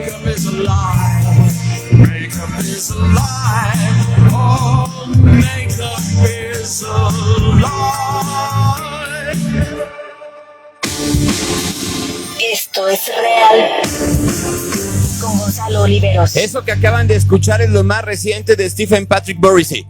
Makeup is a lie. Makeup is a lie. Oh, makeup is a lie. Esto es real. Con Gonzalo Oliveros. Eso que acaban de escuchar es lo más reciente de Stephen Patrick Morrissey.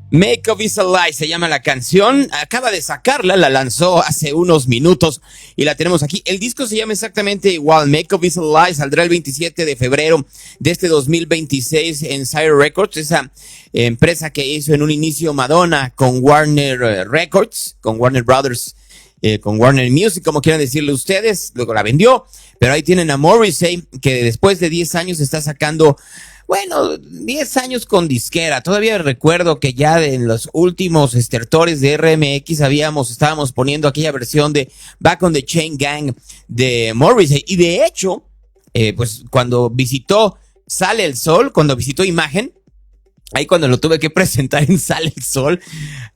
Makeup is a Lie se llama la canción. Acaba de sacarla, la lanzó hace unos minutos y la tenemos aquí. El disco se llama exactamente igual, Makeup is a Lie. Saldrá el 27 de febrero de este 2026 en Sire Records, esa empresa que hizo en un inicio Madonna con Warner Records, con Warner Brothers, con Warner Music, como quieran decirle ustedes. Luego la vendió, pero ahí tienen a Morrissey, que después de 10 años está sacando, bueno, 10 años con disquera. Todavía recuerdo que ya en los últimos estertores de RMX estábamos poniendo aquella versión de Back on the Chain Gang de Morrissey. Y de hecho, pues cuando visitó Sale el Sol, cuando visitó Imagen, ahí cuando lo tuve que presentar en Sale el Sol,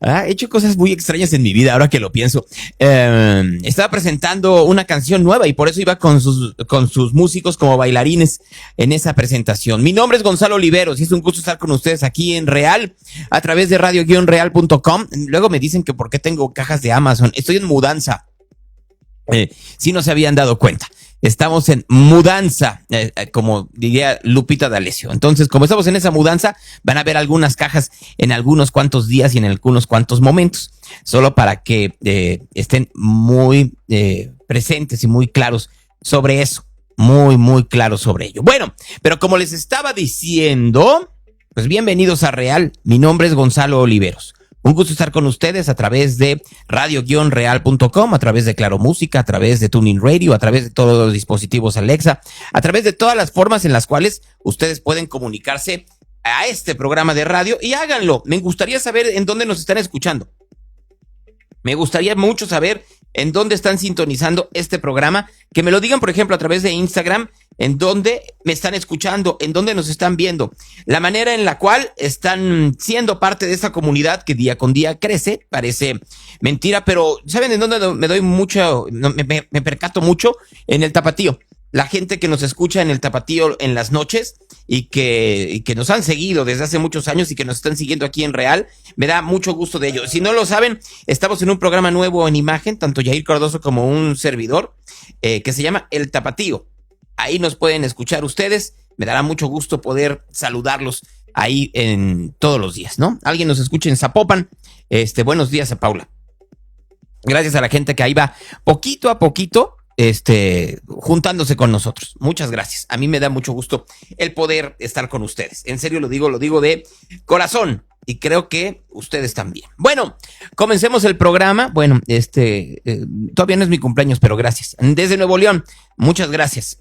he hecho cosas muy extrañas en mi vida ahora que lo pienso. Estaba presentando una canción nueva y por eso iba con sus músicos como bailarines en esa presentación. Mi nombre es Gonzalo Oliveros y es un gusto estar con ustedes aquí en Real, a través de radio-real.com. Luego me dicen que por qué tengo cajas de Amazon. Estoy en mudanza. Si no se habían dado cuenta. Estamos en mudanza, como diría Lupita D'Alessio. Entonces, como estamos en esa mudanza, van a ver algunas cajas en algunos cuantos días y en algunos cuantos momentos, solo para que estén muy presentes y muy claros sobre eso, muy claros sobre ello. Bueno, pero como les estaba diciendo, pues bienvenidos a Real. Mi nombre es Gonzalo Oliveros. Un gusto estar con ustedes a través de radio-real.com, a través de Claro Música, a través de Tuning Radio, a través de todos los dispositivos Alexa, a través de todas las formas en las cuales ustedes pueden comunicarse a este programa de radio, y háganlo. Me gustaría saber en dónde nos están escuchando. Me gustaría mucho saber en dónde están sintonizando este programa. Que me lo digan, por ejemplo, a través de Instagram, en dónde me están escuchando, en dónde nos están viendo. La manera en la cual están siendo parte de esta comunidad que día con día crece. Parece mentira, pero ¿saben en dónde me doy mucho? Me percato mucho en el Tapatío. La gente que nos escucha en el Tapatío en las noches y que nos han seguido desde hace muchos años y que nos están siguiendo aquí en Real, me da mucho gusto de ello. Si no lo saben, estamos en un programa nuevo en Imagen, tanto Yair Cardoso como un servidor, que se llama El Tapatío. Ahí nos pueden escuchar ustedes. Me dará mucho gusto poder saludarlos ahí en todos los días, ¿no? Alguien nos escucha en Zapopan. Buenos días a Paula. Gracias a la gente que ahí va poquito a poquito juntándose con nosotros. Muchas gracias. A mí me da mucho gusto el poder estar con ustedes. En serio lo digo de corazón, y creo que ustedes también. Bueno, comencemos el programa. Bueno, todavía no es mi cumpleaños, pero gracias. Desde Nuevo León, muchas gracias.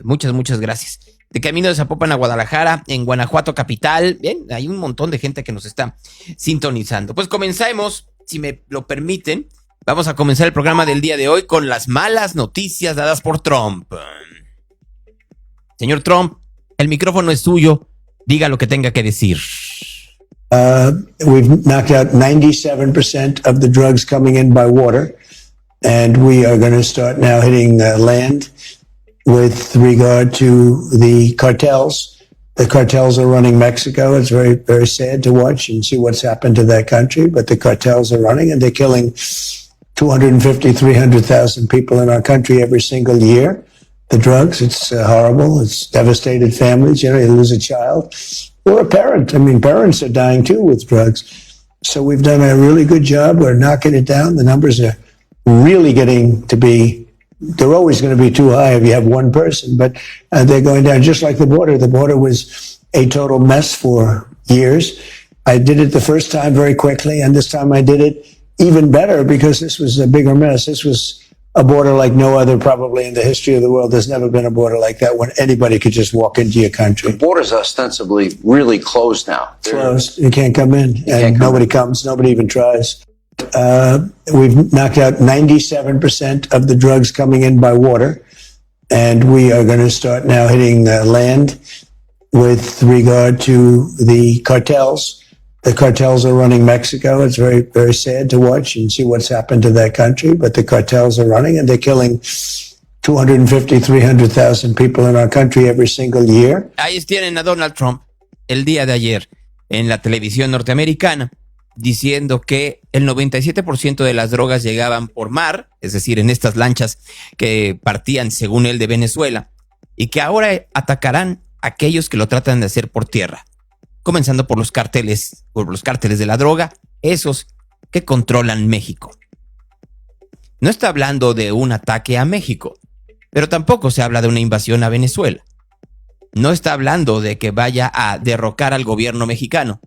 Muchas gracias. De camino de Zapopan a Guadalajara, en Guanajuato capital. Bien, hay un montón de gente que nos está sintonizando. Pues comencemos, si me lo permiten. Vamos a comenzar el programa del día de hoy con las malas noticias dadas por Trump. Señor Trump, el micrófono es suyo. Diga lo que tenga que decir. We've knocked out 97% of the drugs coming in by water, and we are going to start now hitting land with regard to the cartels. The cartels are running Mexico. It's very, very sad to watch and see what's happened to that country, but the cartels are running, and they're killing 250, 300,000 people in our country every single year. The drugs, it's horrible. It's devastated families. You know, you lose a child or a parent. I mean, parents are dying too with drugs. So we've done a really good job. We're knocking it down. The numbers are really getting to be, they're always going to be too high if you have one person, but they're going down just like the border. The border was a total mess for years. I did it the first time very quickly, and this time I did it even better because this was a bigger mess. This was a border like no other probably in the history of the world. There's never been a border like that when anybody could just walk into your country. The border's ostensibly really closed now. Closed. You can't come in, and nobody comes. Nobody even tries. We've knocked out 97% of the drugs coming in by water, and we are going to start now hitting land with regard to the cartels. The cartels are running Mexico. It's very, very sad to watch and see what's happened to that country, but the cartels are running, and they're killing 250, 300,000 people in our country every single year. Ahí tienen a Donald Trump el día de ayer en la televisión norteamericana diciendo que el 97% de las drogas llegaban por mar, es decir, en estas lanchas que partían, según él, de Venezuela, y que ahora atacarán a aquellos que lo tratan de hacer por tierra, comenzando por los cárteles de la droga, esos que controlan México. No está hablando de un ataque a México, pero tampoco se habla de una invasión a Venezuela. No está hablando de que vaya a derrocar al gobierno mexicano,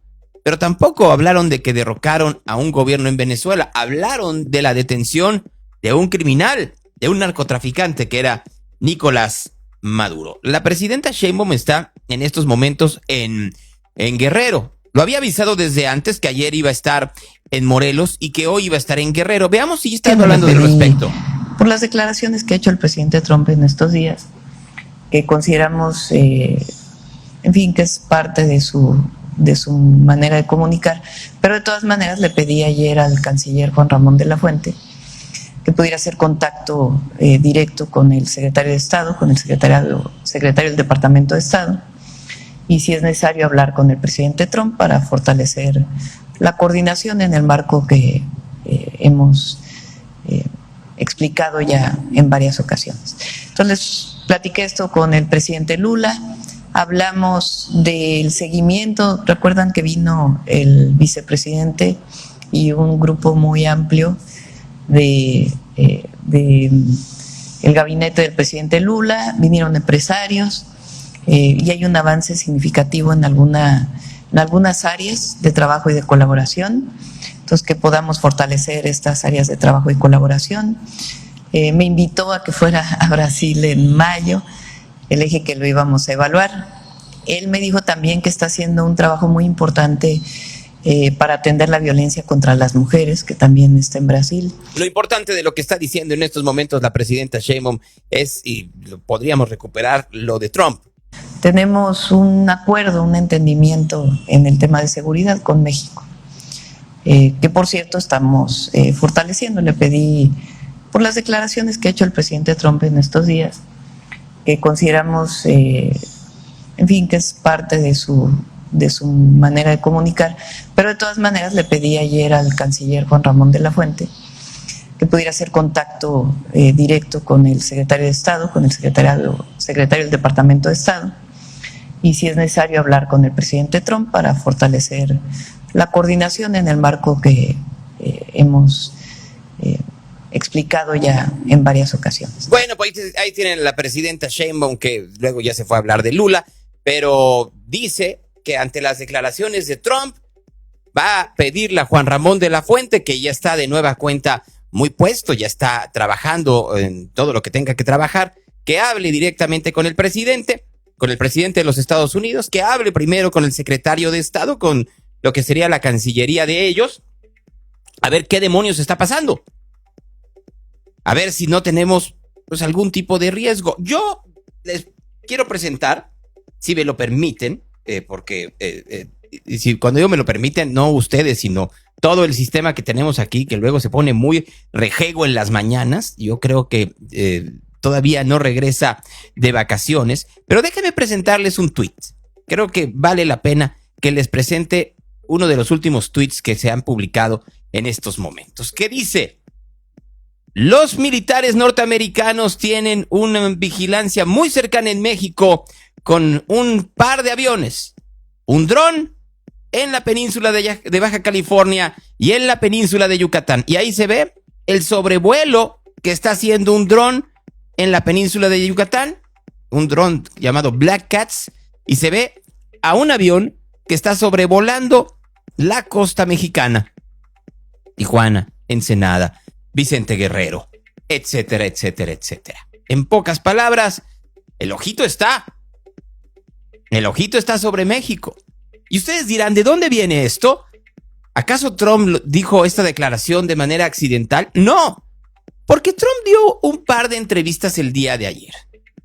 pero tampoco hablaron de que derrocaron a un gobierno en Venezuela. Hablaron de la detención de un criminal, de un narcotraficante que era Nicolás Maduro. La presidenta Sheinbaum está en estos momentos en Guerrero. Lo había avisado desde antes que ayer iba a estar en Morelos y que hoy iba a estar en Guerrero. Veamos si están hablando al respecto. Por las declaraciones que ha hecho el presidente Trump en estos días, que consideramos, en fin, que es parte de su manera de comunicar, pero de todas maneras le pedí ayer al canciller Juan Ramón de la Fuente que pudiera hacer contacto directo con el secretario de Estado, con el secretario del Departamento de Estado, y si es necesario hablar con el presidente Trump para fortalecer la coordinación en el marco que hemos explicado ya en varias ocasiones. Entonces, platiqué esto con el presidente Lula, hablamos del seguimiento, recuerdan que vino el vicepresidente y un grupo muy amplio de el gabinete del presidente Lula, vinieron empresarios y hay un avance significativo en algunas áreas de trabajo y de colaboración, entonces que podamos fortalecer estas áreas de trabajo y colaboración. Me invitó a que fuera a Brasil en mayo, le dije que lo íbamos a evaluar. Él me dijo también que está haciendo un trabajo muy importante para atender la violencia contra las mujeres, que también está en Brasil. Lo importante de lo que está diciendo en estos momentos la presidenta Sheinbaum es, y podríamos recuperar lo de Trump. Tenemos un acuerdo, un entendimiento en el tema de seguridad con México, que por cierto estamos fortaleciendo. Le pedí, por las declaraciones que ha hecho el presidente Trump en estos días, que consideramos, en fin, que es parte de su manera de comunicar, pero de todas maneras le pedí ayer al canciller Juan Ramón de la Fuente que pudiera hacer contacto directo con el secretario de Estado, con el secretario del Departamento de Estado, y si es necesario hablar con el presidente Trump para fortalecer la coordinación en el marco que hemos explicado ya en varias ocasiones. Bueno, pues ahí tienen la presidenta Sheinbaum, que luego ya se fue a hablar de Lula, pero dice que ante las declaraciones de Trump va a pedirle a Juan Ramón de la Fuente, que ya está de nueva cuenta muy puesto, ya está trabajando en todo lo que tenga que trabajar, que hable directamente con el presidente de los Estados Unidos, que hable primero con el secretario de Estado, con lo que sería la cancillería de ellos, a ver qué demonios está pasando, a ver si no tenemos pues algún tipo de riesgo. Yo les quiero presentar, si me lo permiten, porque si cuando yo me lo permiten, no ustedes, sino todo el sistema que tenemos aquí, que luego se pone muy rejego en las mañanas. Yo creo que todavía no regresa de vacaciones, pero déjenme presentarles un tweet. Creo que vale la pena que les presente uno de los últimos tweets que se han publicado en estos momentos, que dice: los militares norteamericanos tienen una vigilancia muy cercana en México con un par de aviones, un dron en la península de Baja California y en la península de Yucatán. Y ahí se ve el sobrevuelo que está haciendo un dron en la península de Yucatán, un dron llamado Black Cats, y se ve a un avión que está sobrevolando la costa mexicana, Tijuana, Ensenada, Vicente Guerrero, etcétera, etcétera, etcétera. En pocas palabras, el ojito está sobre México. Y ustedes dirán, ¿de dónde viene esto? ¿Acaso Trump dijo esta declaración de manera accidental? No, porque Trump dio un par de entrevistas el día de ayer.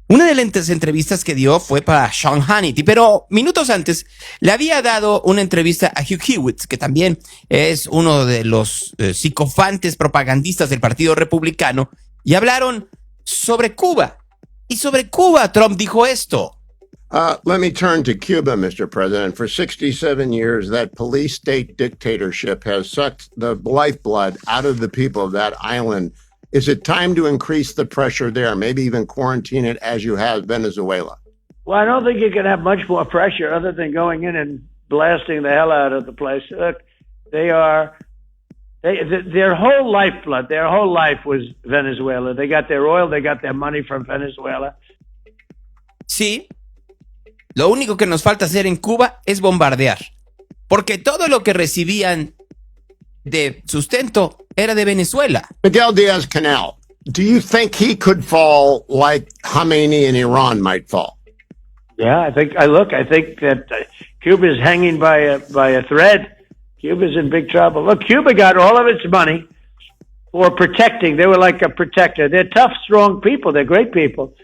Una de las entrevistas que dio fue para Sean Hannity, pero minutos antes le había dado una entrevista a Hugh Hewitt, que también es uno de los psicofantes propagandistas del Partido Republicano, y hablaron sobre Cuba. Y sobre Cuba, Trump dijo esto. Let me turn to Cuba, Mr. President. For 67 years, that police state dictatorship has sucked the lifeblood out of the people of that island. Is it time to increase the pressure there, maybe even quarantine it as you have Venezuela? Well, I don't think you can have much more pressure other than going in and blasting the hell out of the place. Look, their whole lifeblood, their whole life was Venezuela. They got their oil, they got their money from Venezuela. Sí, lo único que nos falta hacer en Cuba es bombardear, porque todo lo que recibían de sustento era de Venezuela. Miguel Diaz-Canel, do you think he could fall like Khomeini in Iran might fall? Yeah, I think that Cuba is hanging by a thread. Cuba's in big trouble. Look, Cuba got all of its money for protecting. They were like a protector. They're tough, strong people. They're great people.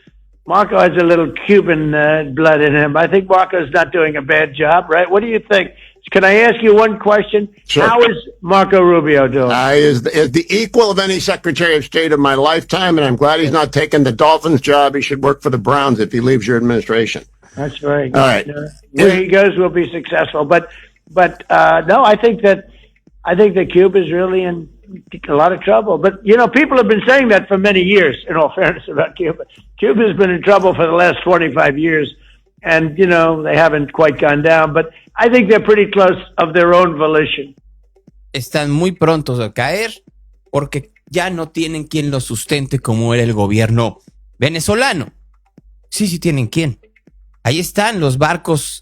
Marco has a little Cuban blood in him. I think Marco's not doing a bad job, right? What do you think? Can I ask you one question? Sure. How is Marco Rubio doing? Is the equal of any Secretary of State of my lifetime, and I'm glad he's not taking the Dolphins job. He should work for the Browns if he leaves your administration. That's very good. All right. Where he goes will be successful. But no, I think that Cuba's really in a lot of trouble. But, you know, people have been saying that for many years, in all fairness, about Cuba. Cuba's been in trouble for the last 25 years. And, you know, they haven't quite gone down. But I think they're pretty close of their own volition. Están muy prontos a caer porque ya no tienen quien los sustente como era el gobierno venezolano. Sí tienen quien. Ahí están los barcos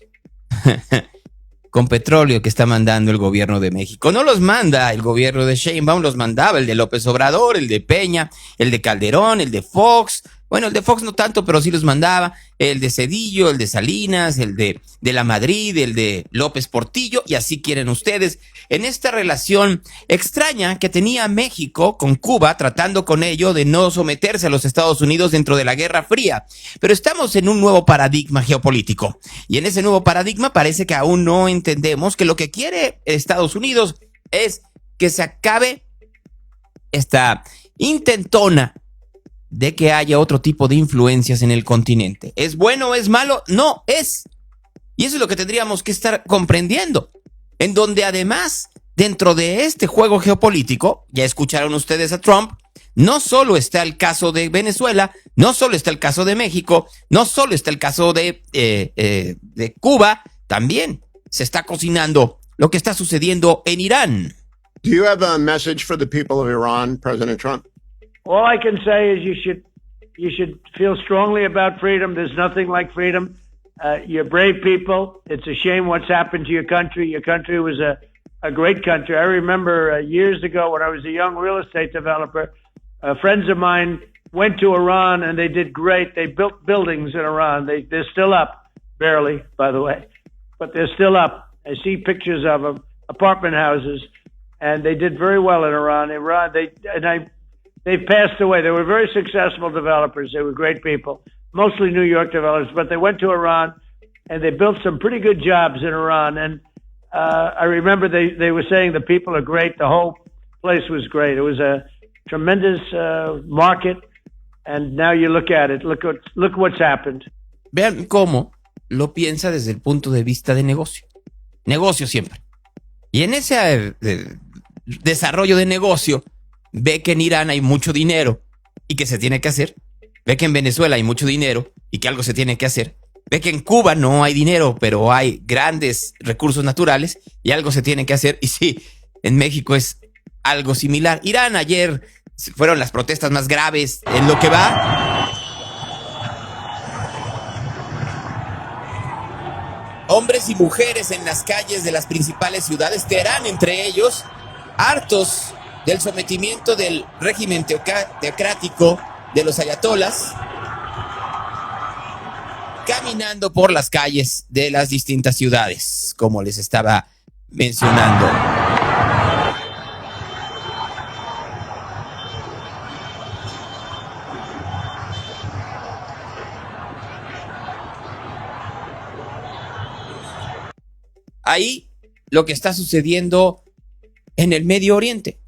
con petróleo que está mandando el gobierno de México. No los manda el gobierno de Sheinbaum, los mandaba el de López Obrador, el de Peña, el de Calderón, el de Fox. Bueno, el de Fox no tanto, pero sí los mandaba. El de Cedillo, el de Salinas, el de la Madrid, el de López Portillo, y así quieren ustedes. En esta relación extraña que tenía México con Cuba, tratando con ello de no someterse a los Estados Unidos dentro de la Guerra Fría. Pero estamos en un nuevo paradigma geopolítico. Y en ese nuevo paradigma parece que aún no entendemos que lo que quiere Estados Unidos es que se acabe esta intentona de que haya otro tipo de influencias en el continente. ¿Es bueno o es malo? No, es. Y eso es lo que tendríamos que estar comprendiendo. En donde además, dentro de este juego geopolítico, ya escucharon ustedes a Trump, no solo está el caso de Venezuela, no solo está el caso de México, no solo está el caso de Cuba, también se está cocinando lo que está sucediendo en Irán. Do you have a message for the people of Iran, President Trump? All I can say is you should feel strongly about freedom. There's nothing like freedom. You're brave people. It's a shame what's happened to your country. Your country was a great country. I remember years ago when I was a young real estate developer, friends of mine went to Iran and they did great. They built buildings in Iran. They're still up, barely, by the way, but they're still up. I see pictures of them, apartment houses, and they did very well in Iran. They've passed away. They were very successful developers. They were great people, mostly New York developers, but they went to Iran and they built some pretty good jobs in Iran. And I remember they were saying the people are great. The whole place was great. It was a tremendous market. And now you look at it. Look what's happened. Vean cómo lo piensa desde el punto de vista de negocio. Negocio siempre. Y en ese desarrollo de negocio, ve que en Irán hay mucho dinero y que se tiene que hacer. Ve que en Venezuela hay mucho dinero y que algo se tiene que hacer. Ve que en Cuba no hay dinero, pero hay grandes recursos naturales y algo se tiene que hacer. Y sí, en México es algo similar. Irán ayer fueron las protestas más graves en lo que va. Hombres y mujeres en las calles de las principales ciudades, Teherán entre ellos, hartos del sometimiento del régimen teocrático de los ayatolas, caminando por las calles de las distintas ciudades, como les estaba mencionando. Ahí lo que está sucediendo en el Medio Oriente.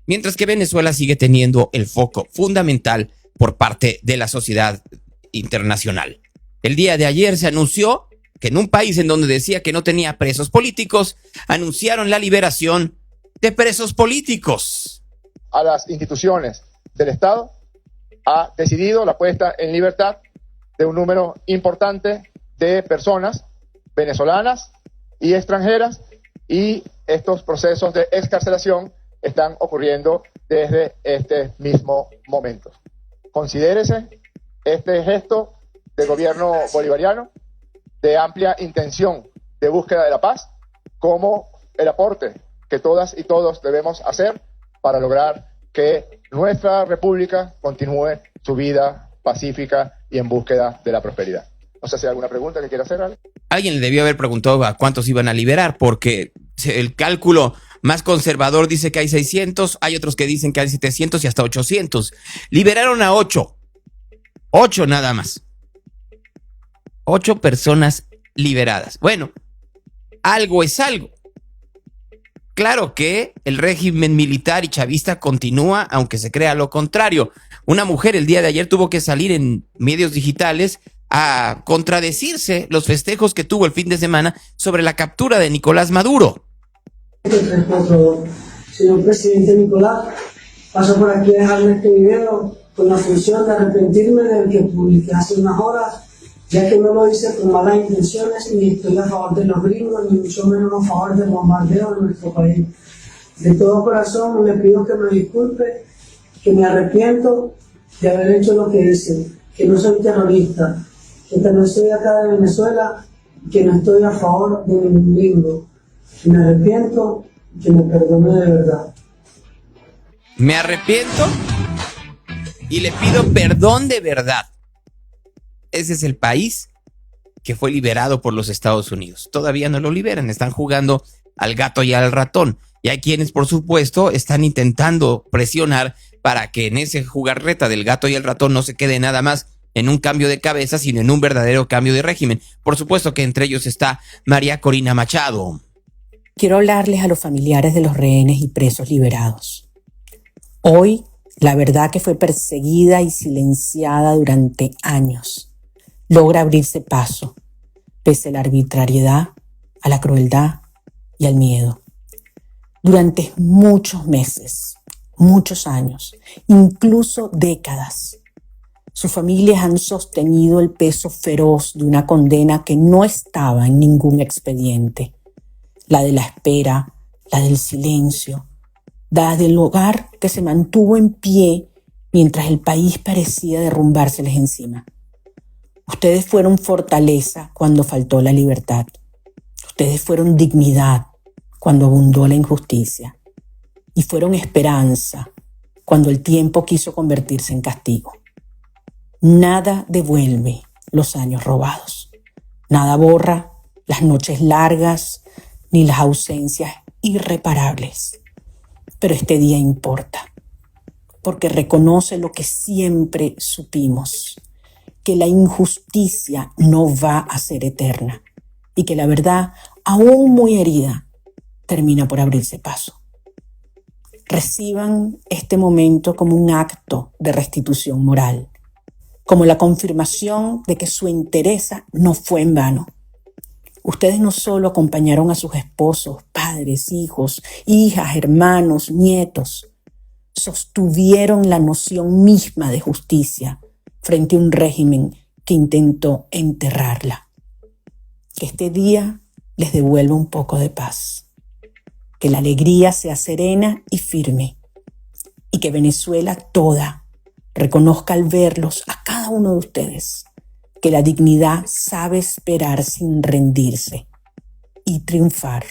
Mientras que Venezuela sigue teniendo el foco fundamental por parte de la sociedad internacional. El día de ayer se anunció que en un país en donde decía que no tenía presos políticos, anunciaron la liberación de presos políticos. A las instituciones del Estado ha decidido la puesta en libertad de un número importante de personas venezolanas y extranjeras, y estos procesos de excarcelación están ocurriendo desde este mismo momento. Considérese este gesto del gobierno bolivariano de amplia intención de búsqueda de la paz como el aporte que todas y todos debemos hacer para lograr que nuestra república continúe su vida pacífica y en búsqueda de la prosperidad. No sé si hay alguna pregunta que quiera hacer, Ale. Alguien le debió haber preguntado a cuántos iban a liberar, porque el cálculo más conservador dice que hay 600, hay otros que dicen que hay 700 y hasta 800. Liberaron a 8. 8 nada más. 8 personas liberadas. Bueno, algo es algo. Claro que el régimen militar y chavista continúa, aunque se crea lo contrario. Una mujer el día de ayer tuvo que salir en medios digitales a contradecirse los festejos que tuvo el fin de semana sobre la captura de Nicolás Maduro. Señor presidente Nicolás, paso por aquí a dejarle este video con la función de arrepentirme del que publiqué hace unas horas, ya que no lo hice con malas intenciones ni estoy a favor de los gringos, ni mucho menos a favor del bombardeo de nuestro país. De todo corazón le pido que me disculpe, que me arrepiento de haber hecho lo que hice, que no soy terrorista, que también soy acá de Venezuela, que no estoy a favor de ningún gringo. Que me arrepiento, que me perdone de verdad. Me arrepiento y le pido perdón de verdad. Ese es el país que fue liberado por los Estados Unidos. Todavía no lo liberan, están jugando al gato y al ratón. Y hay quienes, por supuesto, están intentando presionar para que en ese jugarreta del gato y el ratón no se quede nada más en un cambio de cabeza, sino en un verdadero cambio de régimen. Por supuesto que entre ellos está María Corina Machado. Quiero hablarles a los familiares de los rehenes y presos liberados. Hoy, la verdad que fue perseguida y silenciada durante años, logra abrirse paso, pese a la arbitrariedad, a la crueldad y al miedo. Durante muchos meses, muchos años, incluso décadas, sus familias han sostenido el peso feroz de una condena que no estaba en ningún expediente. La de la espera, la del silencio, la del hogar que se mantuvo en pie mientras el país parecía derrumbárseles encima. Ustedes fueron fortaleza cuando faltó la libertad. Ustedes fueron dignidad cuando abundó la injusticia. Y fueron esperanza cuando el tiempo quiso convertirse en castigo. Nada devuelve los años robados. Nada borra las noches largas ni las ausencias irreparables. Pero este día importa, porque reconoce lo que siempre supimos, que la injusticia no va a ser eterna y que la verdad, aún muy herida, termina por abrirse paso. Reciban este momento como un acto de restitución moral, como la confirmación de que su entereza no fue en vano. Ustedes no solo acompañaron a sus esposos, padres, hijos, hijas, hermanos, nietos, sostuvieron la noción misma de justicia frente a un régimen que intentó enterrarla. Que este día les devuelva un poco de paz, que la alegría sea serena y firme, y que Venezuela toda reconozca al verlos a cada uno de ustedes que la dignidad sabe esperar sin rendirse y triunfar.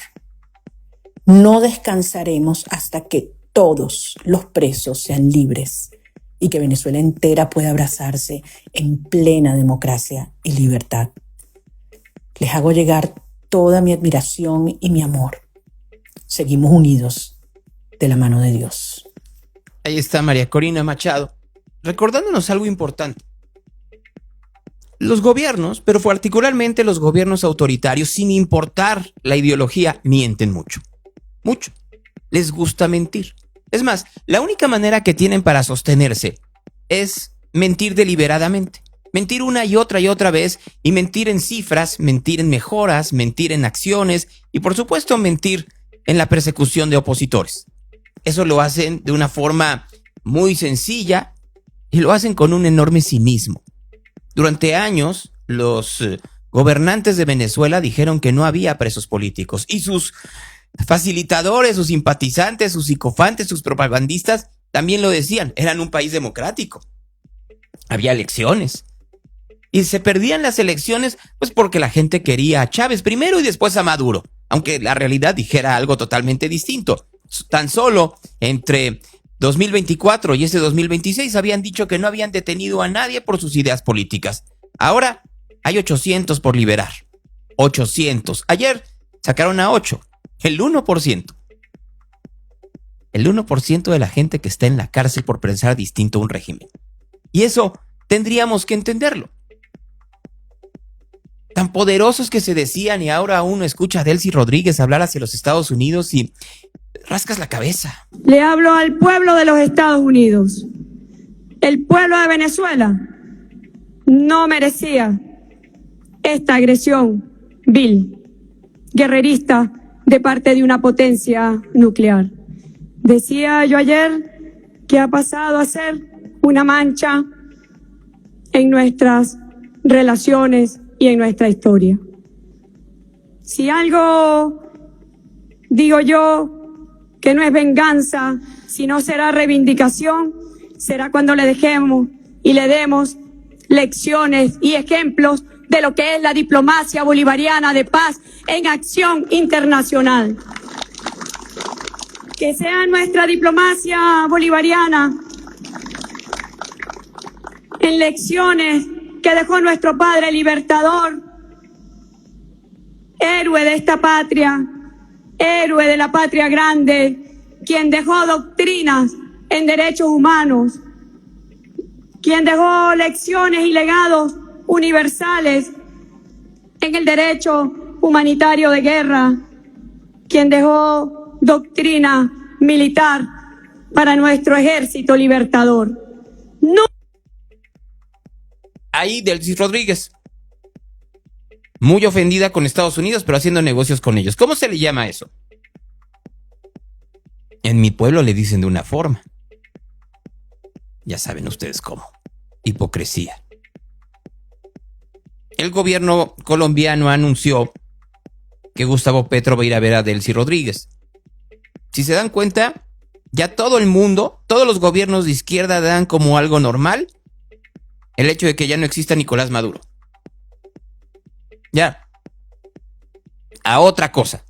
No descansaremos hasta que todos los presos sean libres y que Venezuela entera pueda abrazarse en plena democracia y libertad. Les hago llegar toda mi admiración y mi amor. Seguimos unidos de la mano de Dios. Ahí está María Corina Machado, recordándonos algo importante. Los gobiernos, pero particularmente los gobiernos autoritarios, sin importar la ideología, mienten mucho. Mucho. Les gusta mentir. Es más, la única manera que tienen para sostenerse es mentir deliberadamente. Mentir una y otra vez, y mentir en cifras, mentir en mejoras, mentir en acciones y por supuesto mentir en la persecución de opositores. Eso lo hacen de una forma muy sencilla y lo hacen con un enorme cinismo. Durante años, los gobernantes de Venezuela dijeron que no había presos políticos y sus facilitadores, sus simpatizantes, sus psicofantes, sus propagandistas también lo decían. Eran un país democrático. Había elecciones. Y se perdían las elecciones pues porque la gente quería a Chávez primero y después a Maduro, aunque la realidad dijera algo totalmente distinto. Tan solo entre 2024 y ese 2026 habían dicho que no habían detenido a nadie por sus ideas políticas. Ahora hay 800 por liberar. 800. Ayer sacaron a 8. El 1%. El 1% de la gente que está en la cárcel por pensar distinto a un régimen. Y eso tendríamos que entenderlo. Tan poderosos que se decían y ahora uno escucha a Delcy Rodríguez hablar hacia los Estados Unidos y rascas la cabeza. Le hablo al pueblo de los Estados Unidos. El pueblo de Venezuela no merecía esta agresión vil, guerrerista de parte de una potencia nuclear. Decía yo ayer que ha pasado a ser una mancha en nuestras relaciones y en nuestra historia. Si algo digo yo que no es venganza, sino será reivindicación, será cuando le dejemos y le demos lecciones y ejemplos de lo que es la diplomacia bolivariana de paz en acción internacional. Que sea nuestra diplomacia bolivariana en lecciones que dejó nuestro padre libertador, héroe de esta patria, héroe de la patria grande, quien dejó doctrinas en derechos humanos, quien dejó lecciones y legados universales en el derecho humanitario de guerra, quien dejó doctrina militar para nuestro ejército libertador. No. Ahí Delcy Rodríguez, muy ofendida con Estados Unidos, pero haciendo negocios con ellos. ¿Cómo se le llama eso? En mi pueblo le dicen de una forma. Ya saben ustedes cómo. Hipocresía. El gobierno colombiano anunció que Gustavo Petro va a ir a ver a Delcy Rodríguez. Si se dan cuenta, ya todo el mundo, todos los gobiernos de izquierda dan como algo normal el hecho de que ya no exista Nicolás Maduro. Ya. A otra cosa.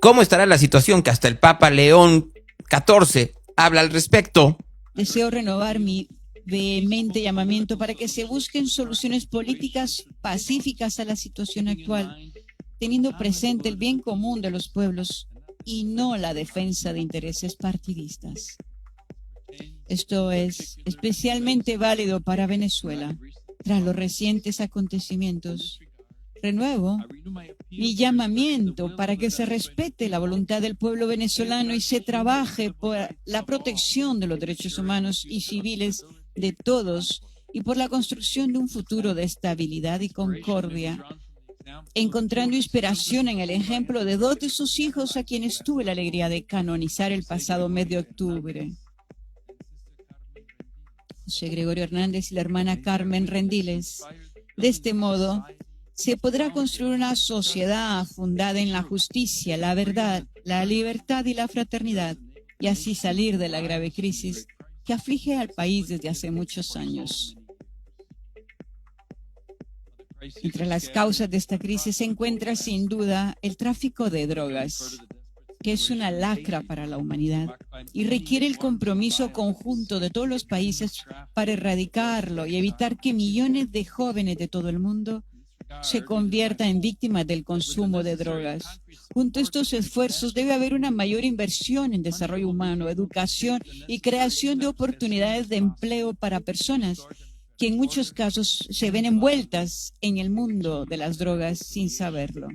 ¿Cómo estará la situación que hasta el Papa León XIV habla al respecto? Deseo renovar mi vehemente llamamiento para que se busquen soluciones políticas pacíficas a la situación actual, teniendo presente el bien común de los pueblos y no la defensa de intereses partidistas. Esto es especialmente válido para Venezuela. Tras los recientes acontecimientos, renuevo mi llamamiento para que se respete la voluntad del pueblo venezolano y se trabaje por la protección de los derechos humanos y civiles de todos y por la construcción de un futuro de estabilidad y concordia, encontrando inspiración en el ejemplo de dos de sus hijos a quienes tuve la alegría de canonizar el pasado mes de octubre. José Gregorio Hernández y la hermana Carmen Rendiles. De este modo, se podrá construir una sociedad fundada en la justicia, la verdad, la libertad y la fraternidad, y así salir de la grave crisis que aflige al país desde hace muchos años. Entre las causas de esta crisis se encuentra sin duda el tráfico de drogas, que es una lacra para la humanidad y requiere el compromiso conjunto de todos los países para erradicarlo y evitar que millones de jóvenes de todo el mundo se conviertan en víctimas del consumo de drogas. Junto a estos esfuerzos debe haber una mayor inversión en desarrollo humano, educación y creación de oportunidades de empleo para personas que en muchos casos se ven envueltas en el mundo de las drogas sin saberlo.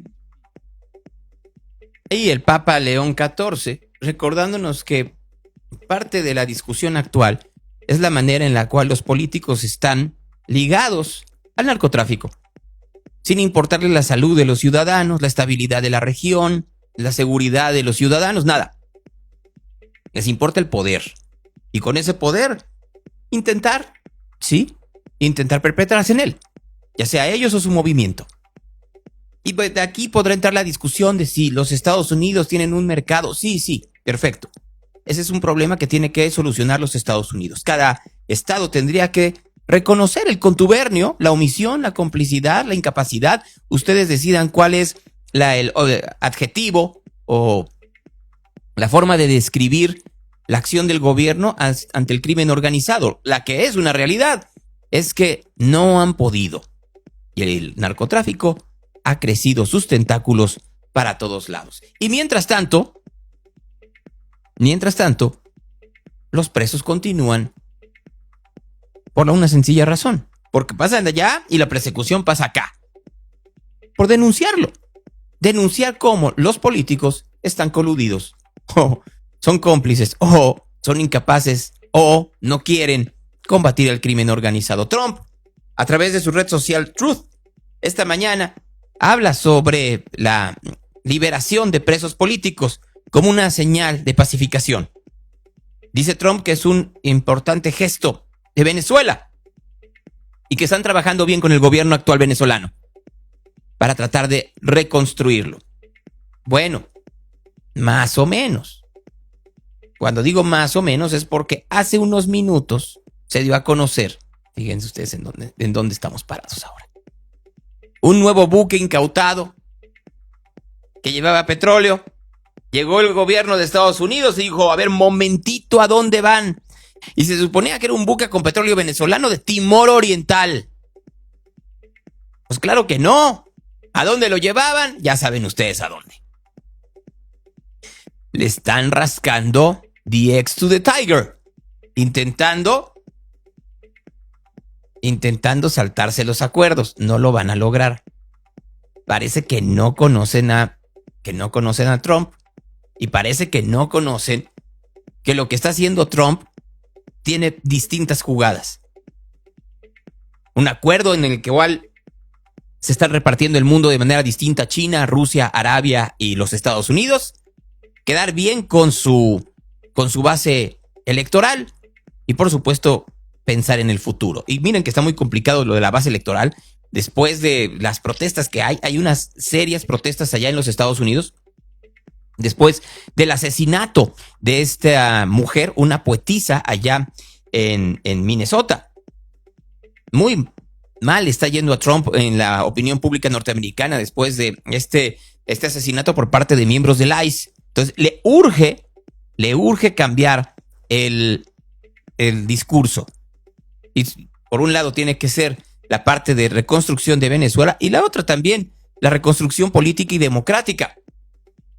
Y el Papa León XIV, recordándonos que parte de la discusión actual es la manera en la cual los políticos están ligados al narcotráfico, sin importarles la salud de los ciudadanos, la estabilidad de la región, la seguridad de los ciudadanos, nada. Les importa el poder. Y con ese poder, intentar perpetrarse en él, ya sea ellos o su movimiento. Y de aquí podrá entrar la discusión de si los Estados Unidos tienen un mercado. Sí, perfecto. Ese es un problema que tiene que solucionar los Estados Unidos. Cada estado tendría que reconocer el contubernio, la omisión, la complicidad, la incapacidad. Ustedes decidan cuál es el adjetivo o la forma de describir la acción del gobierno ante el crimen organizado. La que es una realidad es que no han podido. Y el narcotráfico ha crecido sus tentáculos para todos lados. Y mientras tanto, los presos continúan por una sencilla razón. Porque pasan de allá y la persecución pasa acá. Por denunciarlo. Denunciar cómo los políticos están coludidos. O son cómplices. O son incapaces. O no quieren combatir el crimen organizado. Trump, a través de su red social Truth, esta mañana habla sobre la liberación de presos políticos como una señal de pacificación. Dice Trump que es un importante gesto de Venezuela y que están trabajando bien con el gobierno actual venezolano para tratar de reconstruirlo. Bueno, más o menos. Cuando digo más o menos es porque hace unos minutos se dio a conocer, fíjense ustedes en dónde estamos parados ahora, un nuevo buque incautado que llevaba petróleo. Llegó el gobierno de Estados Unidos y dijo, a ver, momentito, ¿a dónde van? Y se suponía que era un buque con petróleo venezolano de Timor Oriental. Pues claro que no. ¿A dónde lo llevaban? Ya saben ustedes a dónde. Le están rascando the eggs to the tiger. Intentando saltarse los acuerdos. No lo van a lograr. Parece que no conocen a Trump. Y parece que no conocen que lo que está haciendo Trump tiene distintas jugadas. Un acuerdo en el que igual se está repartiendo el mundo de manera distinta: China, Rusia, Arabia y los Estados Unidos. Quedar bien con su base electoral y, por supuesto, pensar en el futuro. Y miren que está muy complicado lo de la base electoral. Después de las protestas que hay unas serias protestas allá en los Estados Unidos. Después del asesinato de esta mujer, una poetisa allá en Minnesota. Muy mal está yendo a Trump en la opinión pública norteamericana después de este asesinato por parte de miembros del ICE. Entonces, le urge cambiar el discurso. Y por un lado tiene que ser la parte de reconstrucción de Venezuela y la otra también, la reconstrucción política y democrática.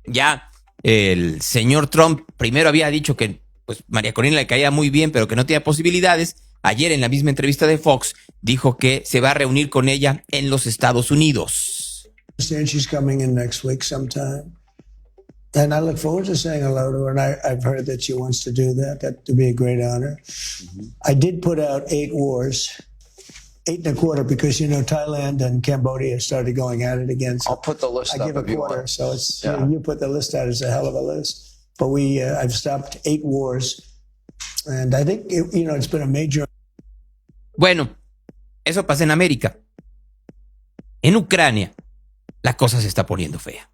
Ya el señor Trump primero había dicho que pues María Corina le caía muy bien, pero que no tenía posibilidades. Ayer en la misma entrevista de Fox dijo que se va a reunir con ella en los Estados Unidos. She's coming in next week sometime. And I look forward to saying hello to her. And I've heard that she wants to do that. That would be a great honor. I did put out 8 wars. 8 and a quarter, because Thailand and Cambodia started going at it again. So I'll put the list I up give a if you quarter, want. so it's Yeah. you put the list out. It's a hell of a list. But I've stopped 8 wars, and I think it's been a major. Bueno, eso pasa en América. En Ucrania, la cosa se está poniendo fea.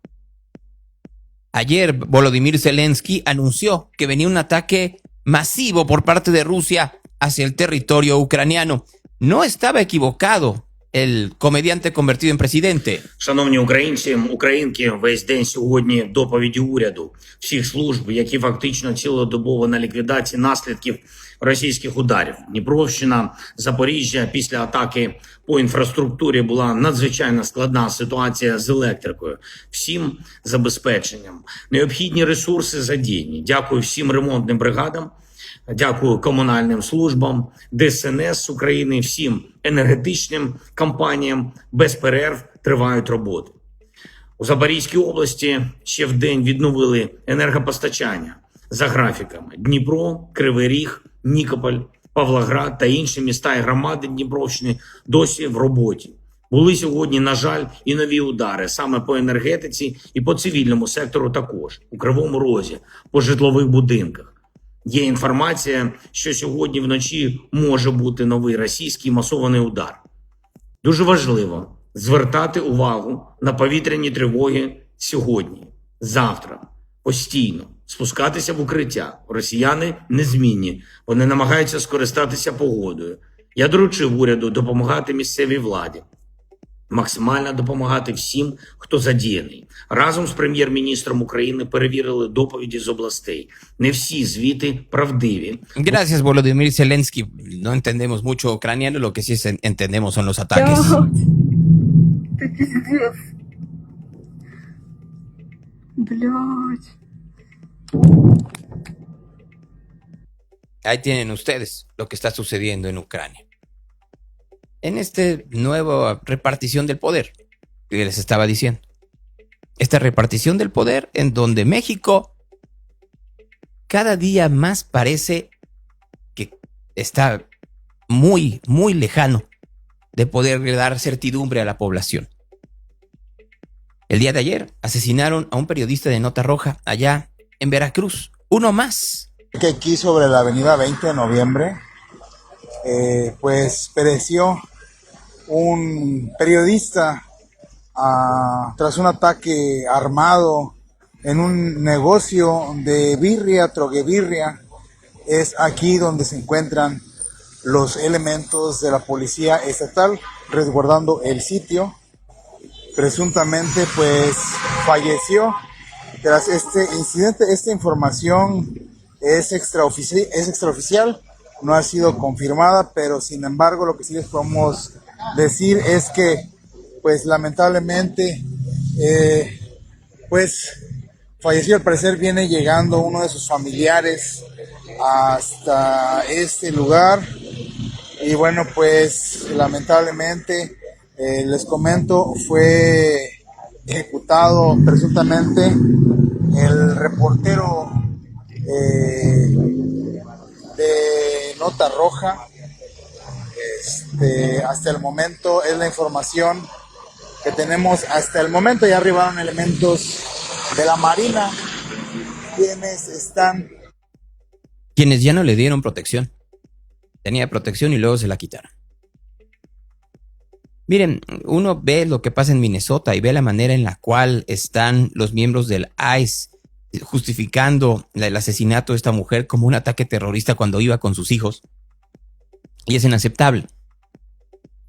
Ayer Volodymyr Zelensky anunció que venía un ataque masivo por parte de Rusia hacia el territorio ucraniano. No estaba equivocado el comediante convertido en presidente. Шановні українці, українки, весь день сьогодні доповіді уряду, всіх служб, які фактично цілодобово на ліквідації наслідків російських ударів. Дніпровщина, Запоріжжя, після атаки по інфраструктурі була надзвичайно складна ситуація з електрикою. Всім забезпеченням. Необхідні ресурси задіяні. Дякую всім ремонтним бригадам. Дякую комунальним службам, ДСНС України, всім енергетичним компаніям. Без перерв тривають роботи. У Запорізькій області ще вдень відновили енергопостачання за графіками. Дніпро, Кривий Ріг, Нікополь, Павлоград та інші міста і громади Дніпровщини досі в роботі. Були сьогодні, на жаль, і нові удари саме по енергетиці і по цивільному сектору також, у Кривому Розі, по житлових будинках. Є інформація, що сьогодні вночі може бути новий російський масований удар. Дуже важливо звертати увагу на повітряні тривоги сьогодні, завтра, постійно, спускатися в укриття. Росіяни незмінні, вони намагаються скористатися погодою. Я доручив уряду допомагати місцевій владі, максимально допомагати всім, хто задіяний. Разом з прем'єр-міністром України перевірили доповіді з областей. Не всі звіти правдиві. Gracias, Volodymyr Zelensky. No entendemos mucho ucraniano, lo que sí entendemos son los ataques. Ты пиздец. Блядь. Ahí tienen ustedes lo que está sucediendo en Ucrania. En esta nueva repartición del poder que les estaba diciendo. Esta repartición del poder en donde México cada día más parece que está muy, muy lejano de poder dar certidumbre a la población. El día de ayer asesinaron a un periodista de Nota Roja allá en Veracruz. Uno más. Que aquí sobre la avenida 20 de noviembre, pues pereció un periodista tras un ataque armado en un negocio de birria, troguebirria. Es aquí donde se encuentran los elementos de la policía estatal resguardando el sitio. Presuntamente pues falleció tras este incidente. Esta información es extraoficial, no ha sido confirmada, pero sin embargo lo que sí les podemos decir es que pues lamentablemente pues falleció. Al parecer viene llegando uno de sus familiares hasta este lugar y bueno, pues lamentablemente les comento, fue ejecutado presuntamente el reportero de Nota Roja. Hasta el momento es la información que tenemos hasta el momento. Ya arribaron elementos de la Marina quienes ya no le dieron protección. Tenía protección y luego se la quitaron. Miren, uno ve lo que pasa en Minnesota y ve la manera en la cual están los miembros del ICE justificando el asesinato de esta mujer como un ataque terrorista cuando iba con sus hijos. Y es inaceptable.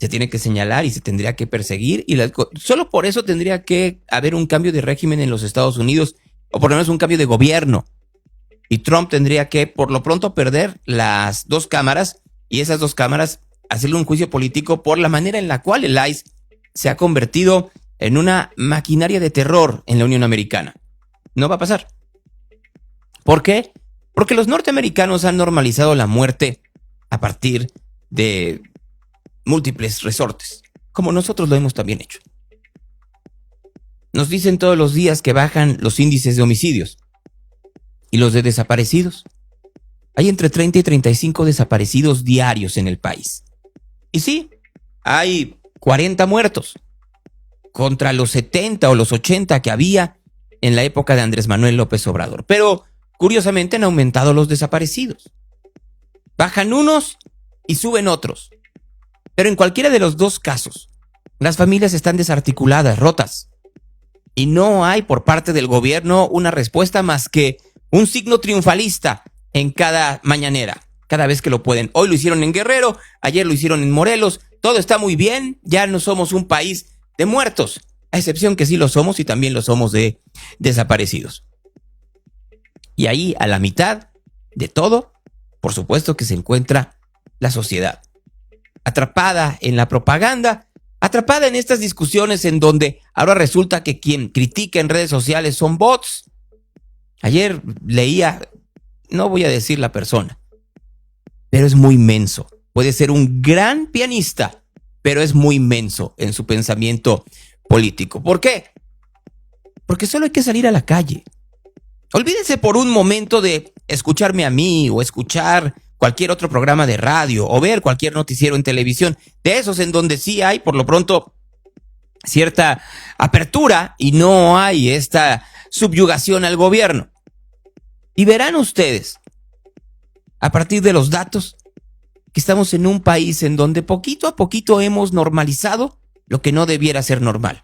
Se tiene que señalar y se tendría que perseguir. Y solo por eso tendría que haber un cambio de régimen en los Estados Unidos, o por lo menos un cambio de gobierno. Y Trump tendría que, por lo pronto, perder las dos cámaras y esas dos cámaras hacerle un juicio político por la manera en la cual el ICE se ha convertido en una maquinaria de terror en la Unión Americana. No va a pasar. ¿Por qué? Porque los norteamericanos han normalizado la muerte a partir de múltiples resortes, como nosotros lo hemos también hecho. Nos dicen todos los días que bajan los índices de homicidios y los de desaparecidos. Hay entre 30 y 35 desaparecidos diarios en el país. Y sí, hay 40 muertos contra los 70 o los 80 que había en la época de Andrés Manuel López Obrador. Pero, curiosamente, han aumentado los desaparecidos. Bajan unos y suben otros. Pero en cualquiera de los dos casos, las familias están desarticuladas, rotas. Y no hay por parte del gobierno una respuesta más que un signo triunfalista en cada mañanera, cada vez que lo pueden. Hoy lo hicieron en Guerrero, ayer lo hicieron en Morelos. Todo está muy bien, ya no somos un país de muertos, a excepción que sí lo somos y también lo somos de desaparecidos. Y ahí, a la mitad de todo, por supuesto que se encuentra la sociedad, atrapada en la propaganda, atrapada en estas discusiones en donde ahora resulta que quien critica en redes sociales son bots. Ayer leía, no voy a decir la persona, pero es muy menso. Puede ser un gran pianista, pero es muy menso en su pensamiento político. ¿Por qué? Porque solo hay que salir a la calle. Olvídense por un momento de escucharme a mí o escuchar cualquier otro programa de radio o ver cualquier noticiero en televisión, de esos en donde sí hay, por lo pronto, cierta apertura y no hay esta subyugación al gobierno. Y verán ustedes, a partir de los datos, que estamos en un país en donde poquito a poquito hemos normalizado lo que no debiera ser normal.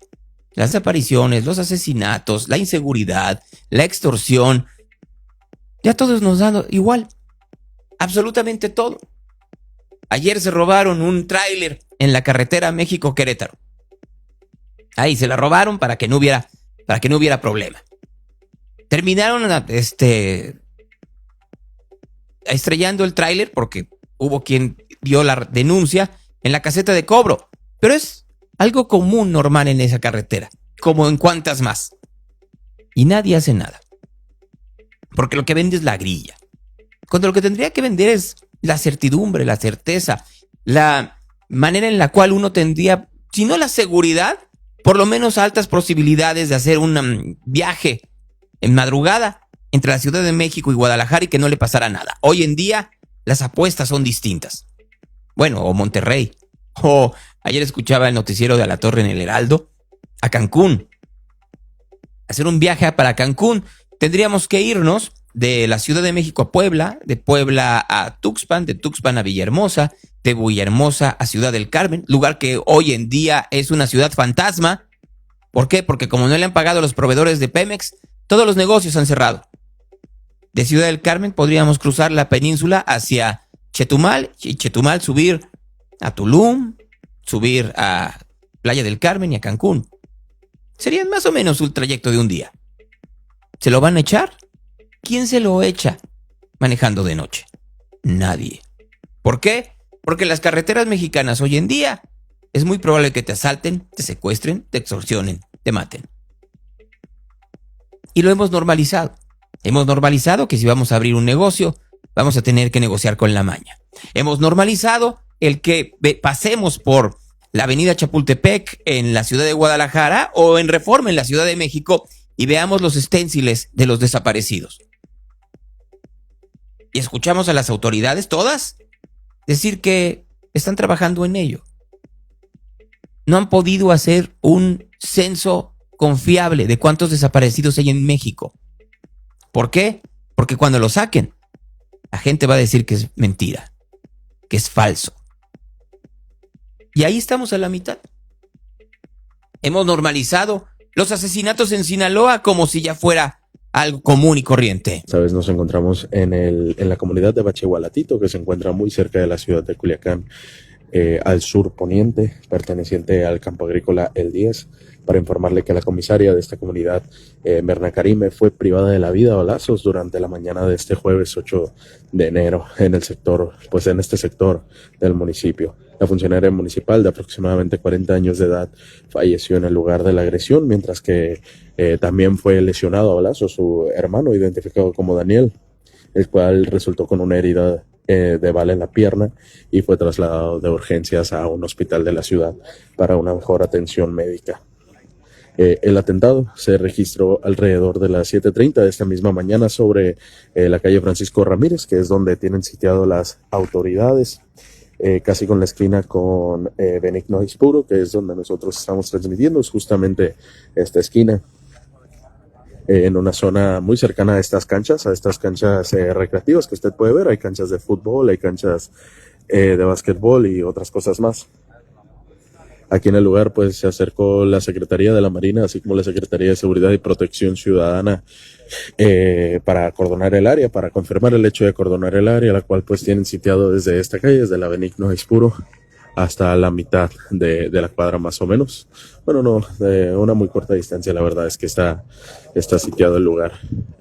Las desapariciones, los asesinatos, la inseguridad, la extorsión, ya todos nos dan igual, absolutamente todo. Ayer se robaron un tráiler en la carretera México-Querétaro. Ahí se la robaron para que no hubiera problema. Terminaron estrellando el tráiler porque hubo quien dio la denuncia en la caseta de cobro. Pero es algo común, normal en esa carretera, como en cuantas más. Y nadie hace nada. Porque lo que vende es la grilla. Cuando lo que tendría que vender es la certidumbre, la certeza, la manera en la cual uno tendría, si no la seguridad, por lo menos altas posibilidades de hacer un viaje en madrugada entre la Ciudad de México y Guadalajara y que no le pasara nada. Hoy en día las apuestas son distintas. Bueno, o Monterrey. O ayer escuchaba el noticiero de Alatorre en el Heraldo, a Cancún. Hacer un viaje para Cancún, tendríamos que irnos de la Ciudad de México a Puebla, de Puebla a Tuxpan, de Tuxpan a Villahermosa, de Villahermosa a Ciudad del Carmen, lugar que hoy en día es una ciudad fantasma. ¿Por qué? Porque como no le han pagado a los proveedores de Pemex, todos los negocios han cerrado. De Ciudad del Carmen podríamos cruzar la península hacia Chetumal y Chetumal subir a Tulum, subir a Playa del Carmen y a Cancún. Serían más o menos un trayecto de un día. ¿Se lo van a echar? ¿Quién se lo echa manejando de noche? Nadie. ¿Por qué? Porque las carreteras mexicanas hoy en día es muy probable que te asalten, te secuestren, te extorsionen, te maten. Y lo hemos normalizado. Hemos normalizado que si vamos a abrir un negocio, vamos a tener que negociar con la maña. Hemos normalizado el que pasemos por la avenida Chapultepec en la ciudad de Guadalajara o en Reforma en la Ciudad de México y veamos los esténciles de los desaparecidos. Y escuchamos a las autoridades, todas, decir que están trabajando en ello. No han podido hacer un censo confiable de cuántos desaparecidos hay en México. ¿Por qué? Porque cuando lo saquen, la gente va a decir que es mentira, que es falso. Y ahí estamos a la mitad. Hemos normalizado los asesinatos en Sinaloa como si ya fuera algo común y corriente. Esta vez nos encontramos en la comunidad de Bachegualatito, que se encuentra muy cerca de la ciudad de Culiacán, al sur poniente, perteneciente al campo agrícola El 10, para informarle que la comisaria de esta comunidad, Merna Karime, fue privada de la vida a balazos durante la mañana de este jueves 8 de enero en este sector del municipio. La funcionaria municipal de aproximadamente 40 años de edad falleció en el lugar de la agresión, mientras que también fue lesionado a balazos su hermano, identificado como Daniel, el cual resultó con una herida de bala en la pierna y fue trasladado de urgencias a un hospital de la ciudad para una mejor atención médica. El atentado se registró alrededor de las 7:30 de esta misma mañana sobre la calle Francisco Ramírez, que es donde tienen sitiado las autoridades, casi con la esquina con Benigno Hispuro, que es donde nosotros estamos transmitiendo, es justamente esta esquina. En una zona muy cercana a estas canchas recreativas que usted puede ver. Hay canchas de fútbol, hay canchas de básquetbol y otras cosas más. Aquí en el lugar pues se acercó la Secretaría de la Marina, así como la Secretaría de Seguridad y Protección Ciudadana para acordonar el área, para confirmar el hecho de acordonar el área, la cual pues tienen sitiado desde esta calle, desde la Benigno Hispuro hasta la mitad de la cuadra más o menos. Bueno, no, de una muy corta distancia, la verdad es que está sitiado el lugar.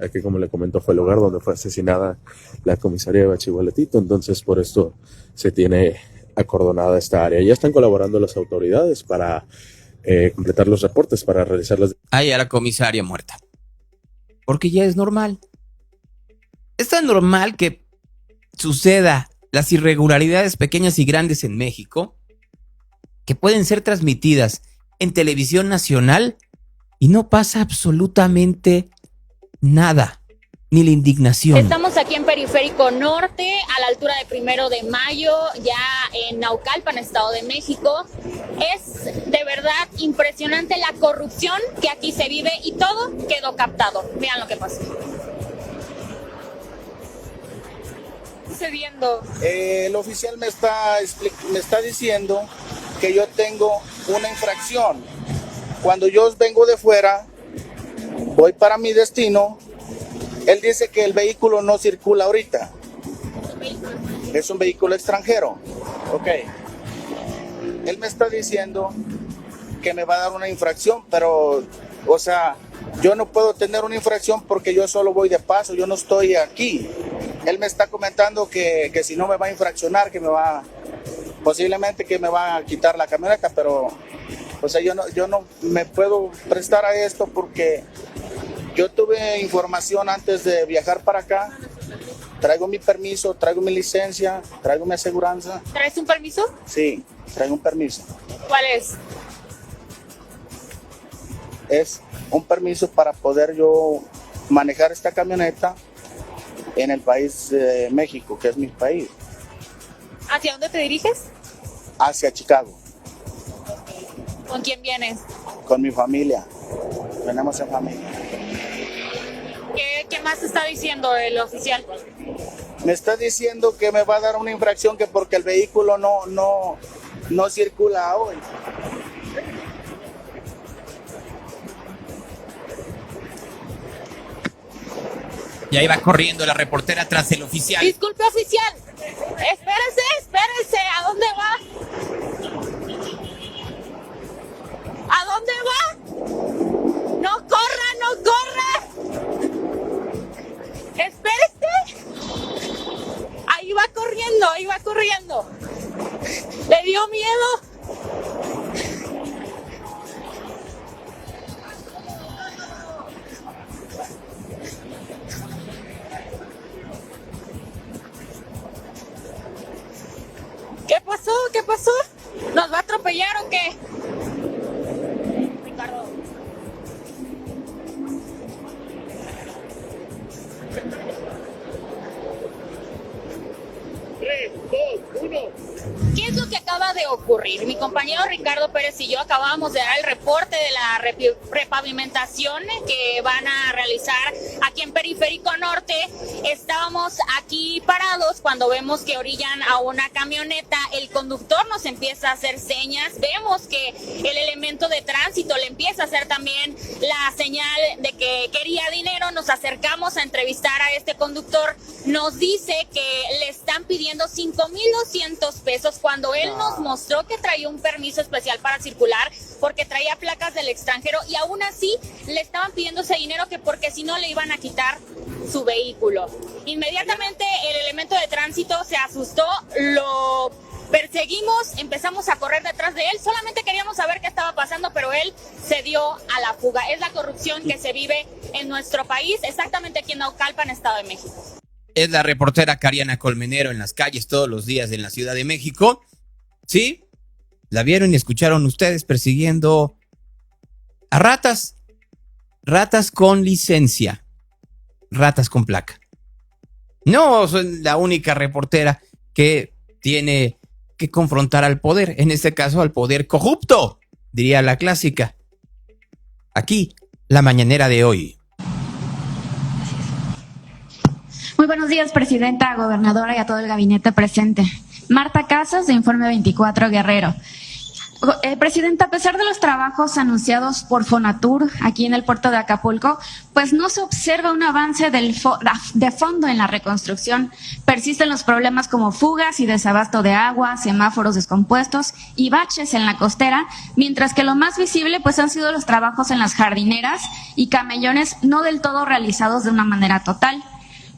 Aquí, como le comento, fue el lugar donde fue asesinada la comisaria de Bachegualatito, entonces por esto se tiene acordonada esta área. Ya están colaborando las autoridades para completar los reportes, para realizar las... Ahí a la comisaria muerta. Porque ya es normal. Es tan normal que suceda las irregularidades pequeñas y grandes en México, que pueden ser transmitidas en televisión nacional y no pasa absolutamente nada. ni la indignación. Estamos aquí en Periférico Norte, a la altura de 1 de Mayo, ya en Naucalpan, Estado de México. Es de verdad impresionante la corrupción que aquí se vive y todo quedó captado. Vean lo que pasó. Sucediendo. El oficial me está diciendo que yo tengo una infracción. Cuando yo vengo de fuera, voy para mi destino, él dice que el vehículo no circula ahorita. Es un vehículo extranjero. Ok. Él me está diciendo que me va a dar una infracción, pero, o sea, yo no puedo tener una infracción porque yo solo voy de paso, yo no estoy aquí. Él me está comentando que si no me va a infraccionar, posiblemente que me va a quitar la camioneta, pero, o sea, yo no me puedo prestar a esto porque yo tuve información antes de viajar para acá. Traigo mi permiso, traigo mi licencia, traigo mi aseguranza. ¿Traes un permiso? Sí, traigo un permiso. ¿Cuál es? Es un permiso para poder yo manejar esta camioneta en el país de México, que es mi país. ¿Hacia dónde te diriges? Hacia Chicago. ¿Con quién vienes? Con mi familia. Venimos en familia. ¿Qué más está diciendo el oficial? Me está diciendo que me va a dar una infracción que porque el vehículo no circula hoy. Y ahí va corriendo la reportera tras el oficial. Disculpe, oficial. Espérese. ¿A dónde va? ¿A dónde va? ¡No corra! ¡Espérese! Ahí va corriendo. ¿Le dio miedo? ¿Qué pasó? ¿Nos va a atropellar o qué? Ricardo. ¿Qué es lo que acaba de ocurrir? Mi compañero Ricardo Pérez y yo acabamos de dar el reporte de la repavimentación que van a realizar aquí en Periférico Norte. Estábamos aquí parados cuando vemos que orillan a una camioneta. El conductor nos empieza a hacer señas. Vemos que el elemento de tránsito le empieza a hacer también la señal de que quería dinero. Nos acercamos a entrevistar a este conductor. Nos dice que le están pidiendo 5,200 pesos cuando él nos mostró que traía un permiso especial para circular porque traía placas del extranjero y aún así le estaban pidiendo ese dinero que porque si no le iban a quitar su vehículo. Inmediatamente el elemento de tránsito se asustó, lo perseguimos, empezamos a correr detrás de él, solamente queríamos saber qué estaba pasando, pero él se dio a la fuga. Es la corrupción que se vive en nuestro país, exactamente aquí en Naucalpan, Estado de México. Es la reportera Cariana Colmenero en las calles todos los días en la Ciudad de México. ¿Sí? La vieron y escucharon ustedes persiguiendo a ratas. Ratas con licencia. Ratas con placa. No soy la única reportera que tiene que confrontar al poder. En este caso, al poder corrupto, diría la clásica. Aquí, la mañanera de hoy. Muy buenos días, presidenta, gobernadora y a todo el gabinete presente. Marta Casas, de Informe 24 Guerrero. Presidenta, a pesar de los trabajos anunciados por Fonatur aquí en el puerto de Acapulco, pues no se observa un avance de fondo en la reconstrucción. Persisten los problemas como fugas y desabasto de agua, semáforos descompuestos y baches en la costera, mientras que lo más visible pues han sido los trabajos en las jardineras y camellones no del todo realizados de una manera total.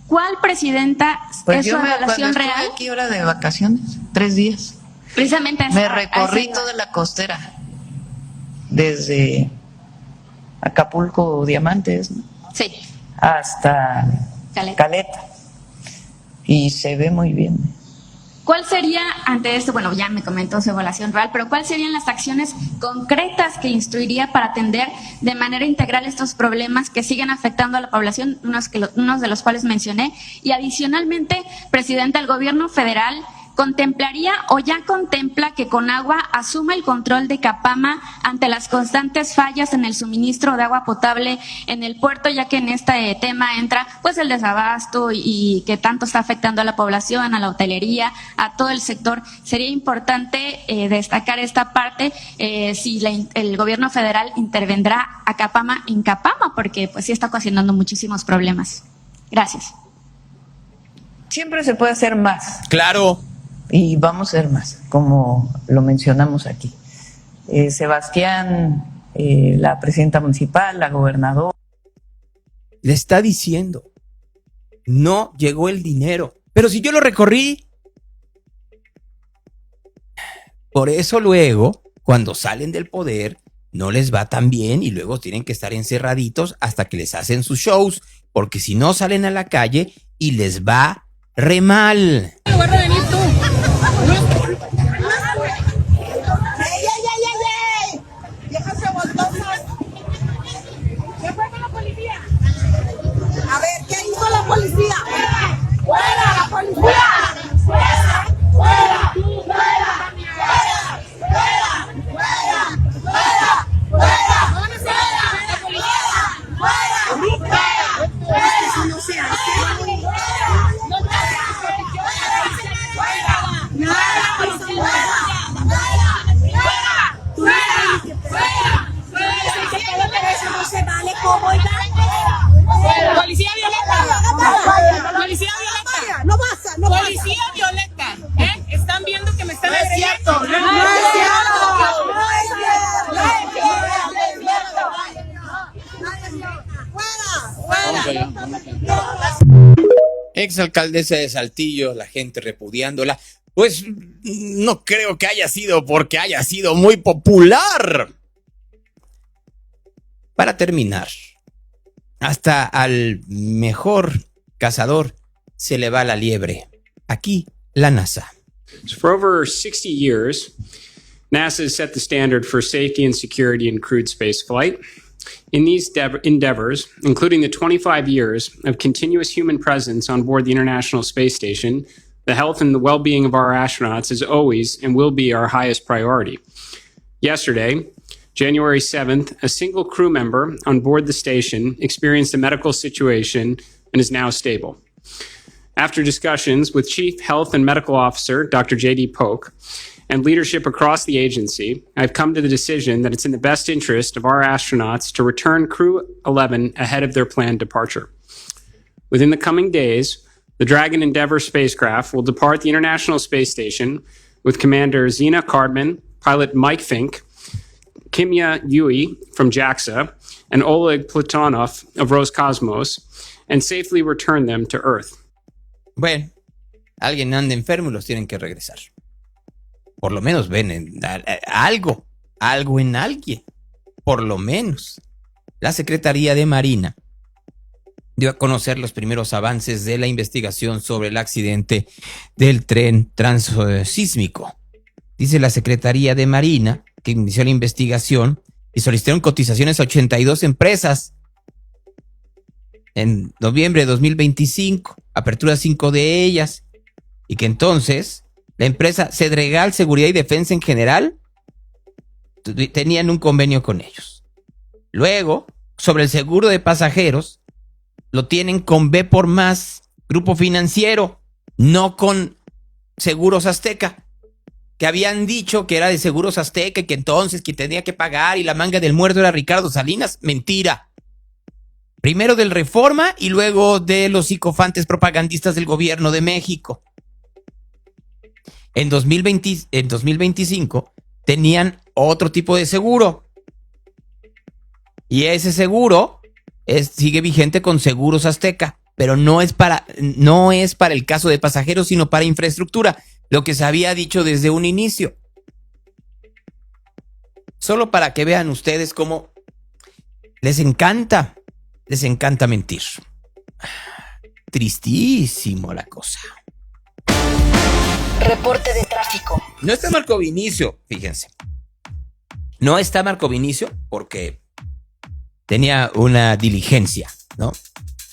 ¿Cuál, presidenta, es su evaluación real? Estuve aquí ahora de vacaciones, 3 días. Precisamente me recorrí toda la costera, desde Acapulco Diamantes, ¿no? Sí. Hasta Caleta. Y se ve muy bien. ¿Cuál sería, ante esto, bueno, ya me comentó su evaluación real, pero cuáles serían las acciones concretas que instruiría para atender de manera integral estos problemas que siguen afectando a la población, unos de los cuales mencioné? Y adicionalmente, Presidenta, el gobierno federal ¿contemplaría o ya contempla que Conagua asuma el control de Capama ante las constantes fallas en el suministro de agua potable en el puerto, ya que en este tema entra pues el desabasto y que tanto está afectando a la población, a la hotelería, a todo el sector? Sería importante destacar esta parte, si el gobierno federal intervendrá a Capama en Capama, porque pues sí está ocasionando muchísimos problemas. Gracias. Siempre se puede hacer más. Claro. Y vamos a hacer más, como lo mencionamos aquí. Sebastián, la presidenta municipal, la gobernadora. Le está diciendo, no llegó el dinero. Pero si yo lo recorrí. Por eso luego, cuando salen del poder, no les va tan bien y luego tienen que estar encerraditos hasta que les hacen sus shows, porque si no salen a la calle y les va re mal. En lugar de venir tú. Viejas revoltosas. ¿Qué fue con la policía? A ver, ¿qué hizo la policía? ¡Fuera la policía! ¡Fuera! ¡Fuera! ¡Fuera! ¡Fuera! ¡Fuera! ¡Fuera! ¡Fuera! ¡No se haga! ¡La policía! ¡Fuera! ¡Fuera! ¡Fuera! Eso no se hace. No se vale como policía violenta. Policía violenta. No pasa, no pasa. Policía violenta. Están viendo que me están agrediendo. No es cierto. No es cierto. Exalcaldesa de Saltillo, la gente repudiándola. Pues no creo que haya sido porque haya sido muy popular. Para terminar, hasta al mejor cazador se le va la liebre. Aquí, la NASA. So for over 60 years, NASA has set the standard for safety and security in crewed spaceflight. In these endeavors, including the 25 years of continuous human presence on board the International Space Station, the health and the well-being of our astronauts is always and will be our highest priority. Yesterday, January 7th, a single crew member on board the station experienced a medical situation and is now stable. After discussions with Chief Health and Medical Officer Dr. J.D. Polk and leadership across the agency, I've come to the decision that it's in the best interest of our astronauts to return Crew 11 ahead of their planned departure. Within the coming days, the Dragon Endeavour spacecraft will depart the International Space Station with Commander Zena Cardman, pilot Mike Fink, Kimya Yui from JAXA, and Oleg Platonov of Roscosmos, and safely return them to Earth. Bueno, alguien anda enfermo y los tienen que regresar. Por lo menos ven algo en alguien. Por lo menos. La Secretaría de Marina dio a conocer los primeros avances de la investigación sobre el accidente del tren transísmico. Dice la Secretaría de Marina que inició la investigación y solicitaron cotizaciones a 82 empresas. En noviembre de 2025, apertura 5 de ellas, y que entonces la empresa Cedregal Seguridad y Defensa en general tenían un convenio con ellos. Luego, sobre el seguro de pasajeros, lo tienen con B por Más, grupo financiero, no con Seguros Azteca, que habían dicho que era de Seguros Azteca y que entonces quien tenía que pagar y la manga del muerto era Ricardo Salinas. Mentira. Primero del Reforma y luego de los psicofantes propagandistas del gobierno de México. En 2025 tenían otro tipo de seguro. Y ese seguro sigue vigente con Seguros Azteca, pero no es para el caso de pasajeros, sino para infraestructura, lo que se había dicho desde un inicio. Solo para que vean ustedes cómo les encanta mentir. Tristísimo la cosa. Reporte de tráfico. No está Marco Vinicio, fíjense. No está Marco Vinicio porque tenía una diligencia, ¿no?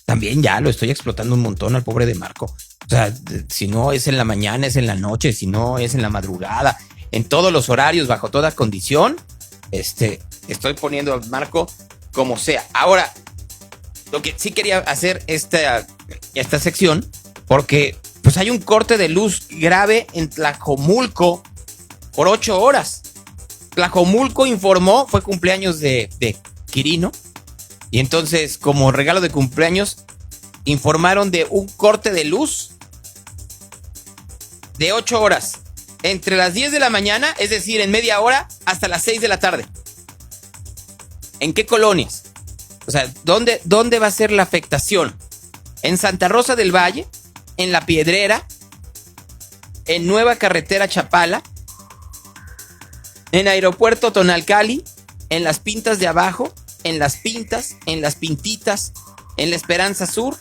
También ya lo estoy explotando un montón al pobre de Marco. O sea, si no es en la mañana, es en la noche, si no es en la madrugada, en todos los horarios, bajo toda condición, estoy poniendo a Marco como sea. Ahora, lo que sí quería hacer esta sección, porque pues hay un corte de luz grave en Tlajomulco por 8 horas. Tlajomulco informó, fue cumpleaños de Quirino, y entonces como regalo de cumpleaños informaron de un corte de luz de 8 horas, entre las 10 de la mañana, es decir, en media hora, hasta las 6 de la tarde. ¿En qué colonias? O sea, ¿dónde va a ser la afectación? En Santa Rosa del Valle, en La Piedrera, en Nueva Carretera Chapala, en Aeropuerto Tonalcali, en Las Pintas de Abajo, en Las Pintas, en Las Pintitas, en La Esperanza Sur,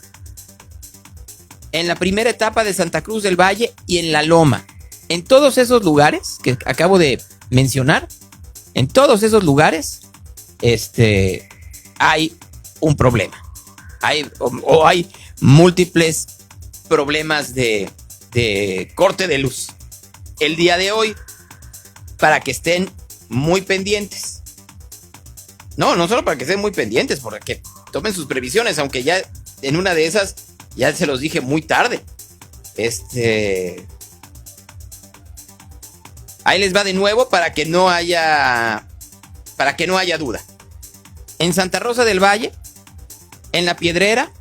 en la primera etapa de Santa Cruz del Valle y en La Loma. En todos esos lugares que acabo de mencionar, en todos esos lugares, hay un problema. Hay múltiples problemas de corte de luz. El día de hoy, para que estén muy pendientes. No solo para que estén muy pendientes, para que tomen sus previsiones, aunque ya en una de esas ya se los dije muy tarde. Ahí les va de nuevo para que no haya duda. En Santa Rosa del Valle, en La Piedrera,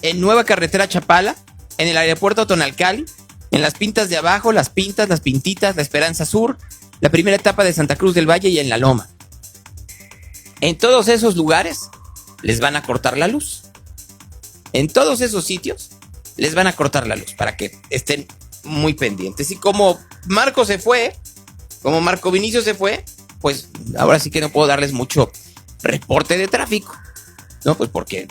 en Nueva Carretera Chapala, en el Aeropuerto Tonalcali, en Las Pintas de Abajo, Las Pintas, Las Pintitas, La Esperanza Sur, la primera etapa de Santa Cruz del Valle y en La Loma. En todos esos lugares les van a cortar la luz. En todos esos sitios les van a cortar la luz para que estén muy pendientes. Y como Marco Vinicio se fue, pues ahora sí que no puedo darles mucho reporte de tráfico, ¿no? Pues porque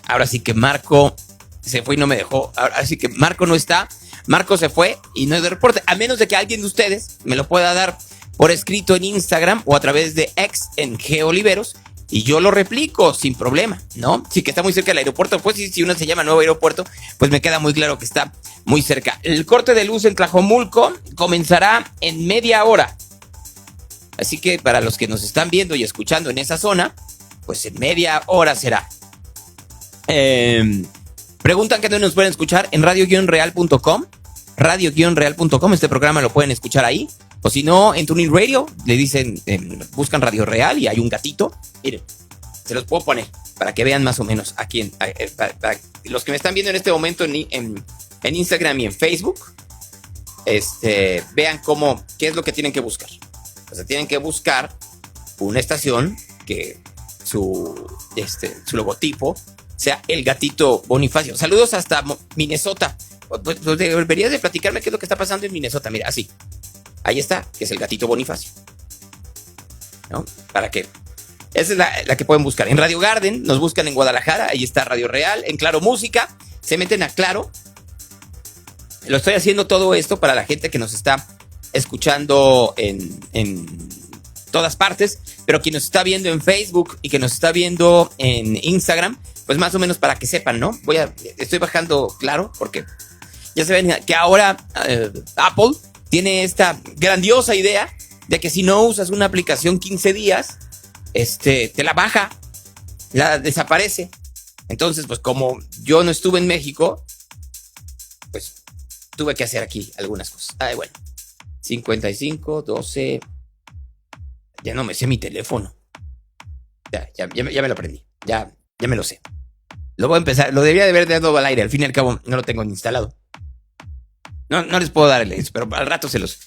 ahora sí que Marco se fue y no me dejó. Ahora sí que Marco no está, Marco se fue y no hay de reporte, a menos de que alguien de ustedes me lo pueda dar por escrito en Instagram o a través de X en Geoliveros y yo lo replico sin problema, ¿no? Sí que está muy cerca del aeropuerto, pues si uno se llama Nuevo Aeropuerto, pues me queda muy claro que está muy cerca. El corte de luz en Tlajomulco comenzará en media hora. Así que para los que nos están viendo y escuchando en esa zona, pues en media hora será. Preguntan que no nos pueden escuchar en radio-real.com. Radio-real.com, este programa lo pueden escuchar ahí. O si no, en Tuning Radio, le dicen, buscan Radio Real y hay un gatito. Miren, se los puedo poner para que vean más o menos aquí. Para los que me están viendo en este momento en Instagram y en Facebook, vean qué es lo que tienen que buscar. O sea, tienen que buscar una estación que su logotipo sea el gatito Bonifacio. Saludos hasta Minnesota. Pues deberías de platicarme qué es lo que está pasando en Minnesota. Mira, así. Ahí está, que es el gatito Bonifacio, ¿no? Para que esa es la que pueden buscar. En Radio Garden nos buscan en Guadalajara, ahí está Radio Real. En Claro Música, se meten a Claro. Lo estoy haciendo todo esto para la gente que nos está escuchando en todas partes, pero quien nos está viendo en Facebook y que nos está viendo en Instagram, pues más o menos para que sepan, ¿no? Estoy bajando Claro, porque ya saben que ahora Apple tiene esta grandiosa idea de que si no usas una aplicación 15 días, te la baja, la desaparece. Entonces, pues como yo no estuve en México, pues tuve que hacer aquí algunas cosas. Bueno, 55, 12, ya no me sé mi teléfono. Ya me lo aprendí, ya me lo sé. Lo voy a empezar, lo debería de haber dado al aire, al fin y al cabo no lo tengo instalado. No les puedo dar el link, pero al rato se los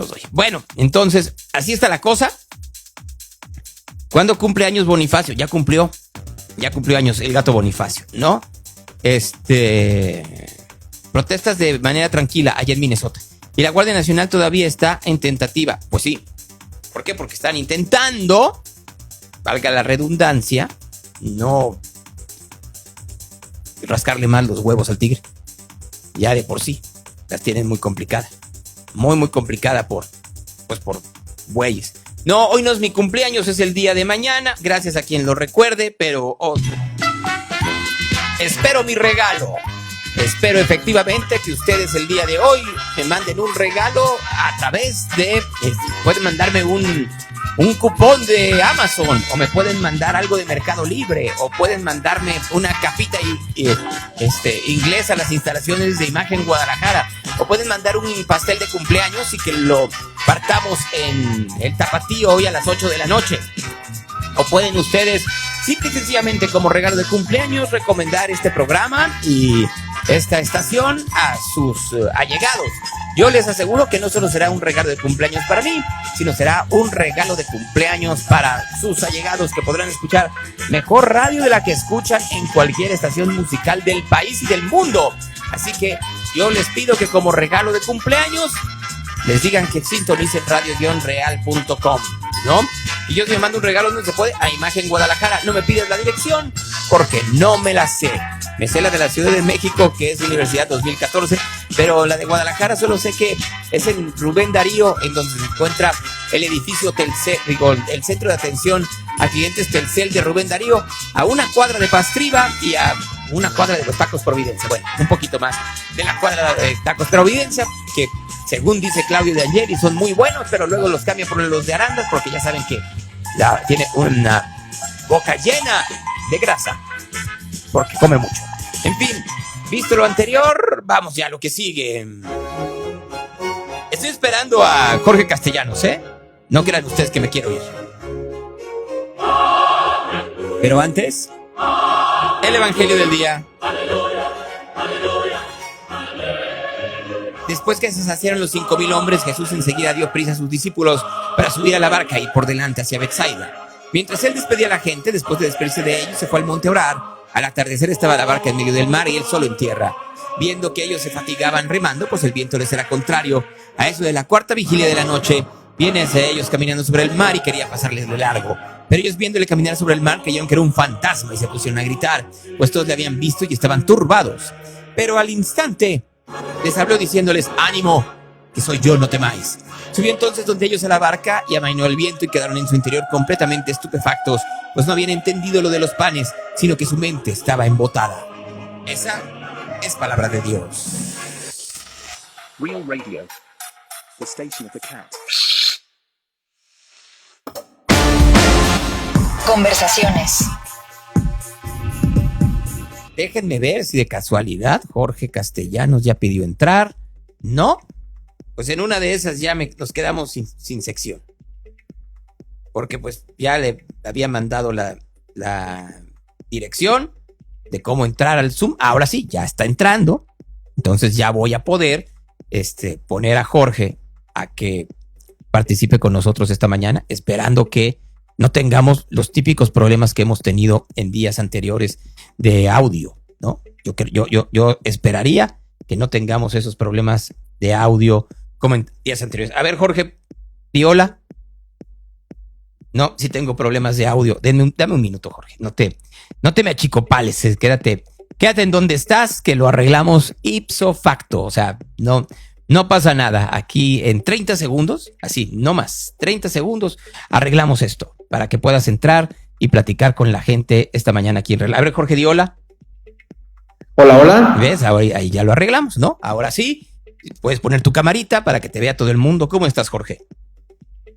doy. Bueno, entonces, así está la cosa. ¿Cuándo cumple años Bonifacio? Ya cumplió años el gato Bonifacio, ¿no? Protestas de manera tranquila allá en Minnesota. Y la Guardia Nacional todavía está en tentativa. Pues sí. ¿Por qué? Porque están intentando, valga la redundancia, no rascarle mal los huevos al tigre. Ya de por sí las tienen muy complicadas. muy, muy complicada por güeyes. No, hoy no es mi cumpleaños, es el día de mañana. Gracias a quien lo recuerde, pero espero mi regalo. Espero efectivamente que ustedes el día de hoy me manden un regalo a través de... pueden mandarme un cupón de Amazon, o me pueden mandar algo de Mercado Libre, o pueden mandarme una capita inglesa a las instalaciones de Imagen Guadalajara, o pueden mandar un pastel de cumpleaños y que lo partamos en el Tapatío hoy a las 8 de la noche. O pueden ustedes simple y sencillamente como regalo de cumpleaños recomendar este programa y esta estación a sus allegados. Yo les aseguro que no solo será un regalo de cumpleaños para mí, sino será un regalo de cumpleaños para sus allegados, que podrán escuchar mejor radio de la que escuchan en cualquier estación musical del país y del mundo. Así que yo les pido que como regalo de cumpleaños les digan que sintonicen radio-real.com, ¿no? Y yo me mando un regalo donde se puede a Imagen Guadalajara. No me pides la dirección porque no me la sé. Me sé la de la Ciudad de México, que es Universidad 2014, pero la de Guadalajara solo sé que es en Rubén Darío, en donde se encuentra el edificio Telcel, el centro de atención a clientes Telcel de Rubén Darío, a una cuadra de Pastriva y a una cuadra de los Tacos Providencia. Bueno, un poquito más de la cuadra de Tacos Providencia, que según dice Claudio de Angeli son muy buenos, pero luego los cambia por los de Arandas porque ya saben que tiene una boca llena de grasa porque come mucho. En fin, visto lo anterior, vamos ya a lo que sigue. Estoy esperando a Jorge Castellanos, ¿eh? No crean ustedes que me quiero ir. Pero antes, el Evangelio del día. Después que se saciaron los 5,000 hombres, Jesús enseguida dio prisa a sus discípulos para subir a la barca y por delante hacia Betsaida. Mientras él despedía a la gente, después de despedirse de ellos, se fue al monte a orar. Al atardecer estaba la barca en medio del mar y él solo en tierra. Viendo que ellos se fatigaban remando, pues el viento les era contrario. A eso de la 4ª vigilia de la noche, viene hacia ellos caminando sobre el mar y quería pasarles de largo. Pero ellos viéndole caminar sobre el mar creyeron que era un fantasma y se pusieron a gritar, pues todos le habían visto y estaban turbados. Pero al instante les habló diciéndoles: ánimo, que soy yo, no temáis. Subió entonces donde ellos a la barca y amainó el viento y quedaron en su interior completamente estupefactos, pues no habían entendido lo de los panes, sino que su mente estaba embotada. Esa es palabra de Dios. Real Radio, the station of the cat. Conversaciones. Déjenme ver si de casualidad Jorge Castellanos ya pidió entrar. ¿No? Pues en una de esas ya nos quedamos sin sección. Porque pues ya le había mandado la dirección de cómo entrar al Zoom. Ahora sí, ya está entrando. Entonces ya voy a poder poner a Jorge a que participe con nosotros esta mañana, esperando que no tengamos los típicos problemas que hemos tenido en días anteriores de audio, ¿no? Yo esperaría que no tengamos esos problemas de audio como en días anteriores. A ver, Jorge, Viola. No, sí tengo problemas de audio. Dame un minuto, Jorge. No te me achicopales. Quédate en donde estás, que lo arreglamos ipso facto. O sea, no pasa nada. Aquí en 30 segundos, así, no más, 30 segundos, arreglamos esto para que puedas entrar y platicar con la gente esta mañana aquí en Real. A ver, Jorge, di hola. Hola, hola. ¿Ves? Ahora, ahí ya lo arreglamos, ¿no? Ahora sí, puedes poner tu camarita para que te vea todo el mundo. ¿Cómo estás, Jorge?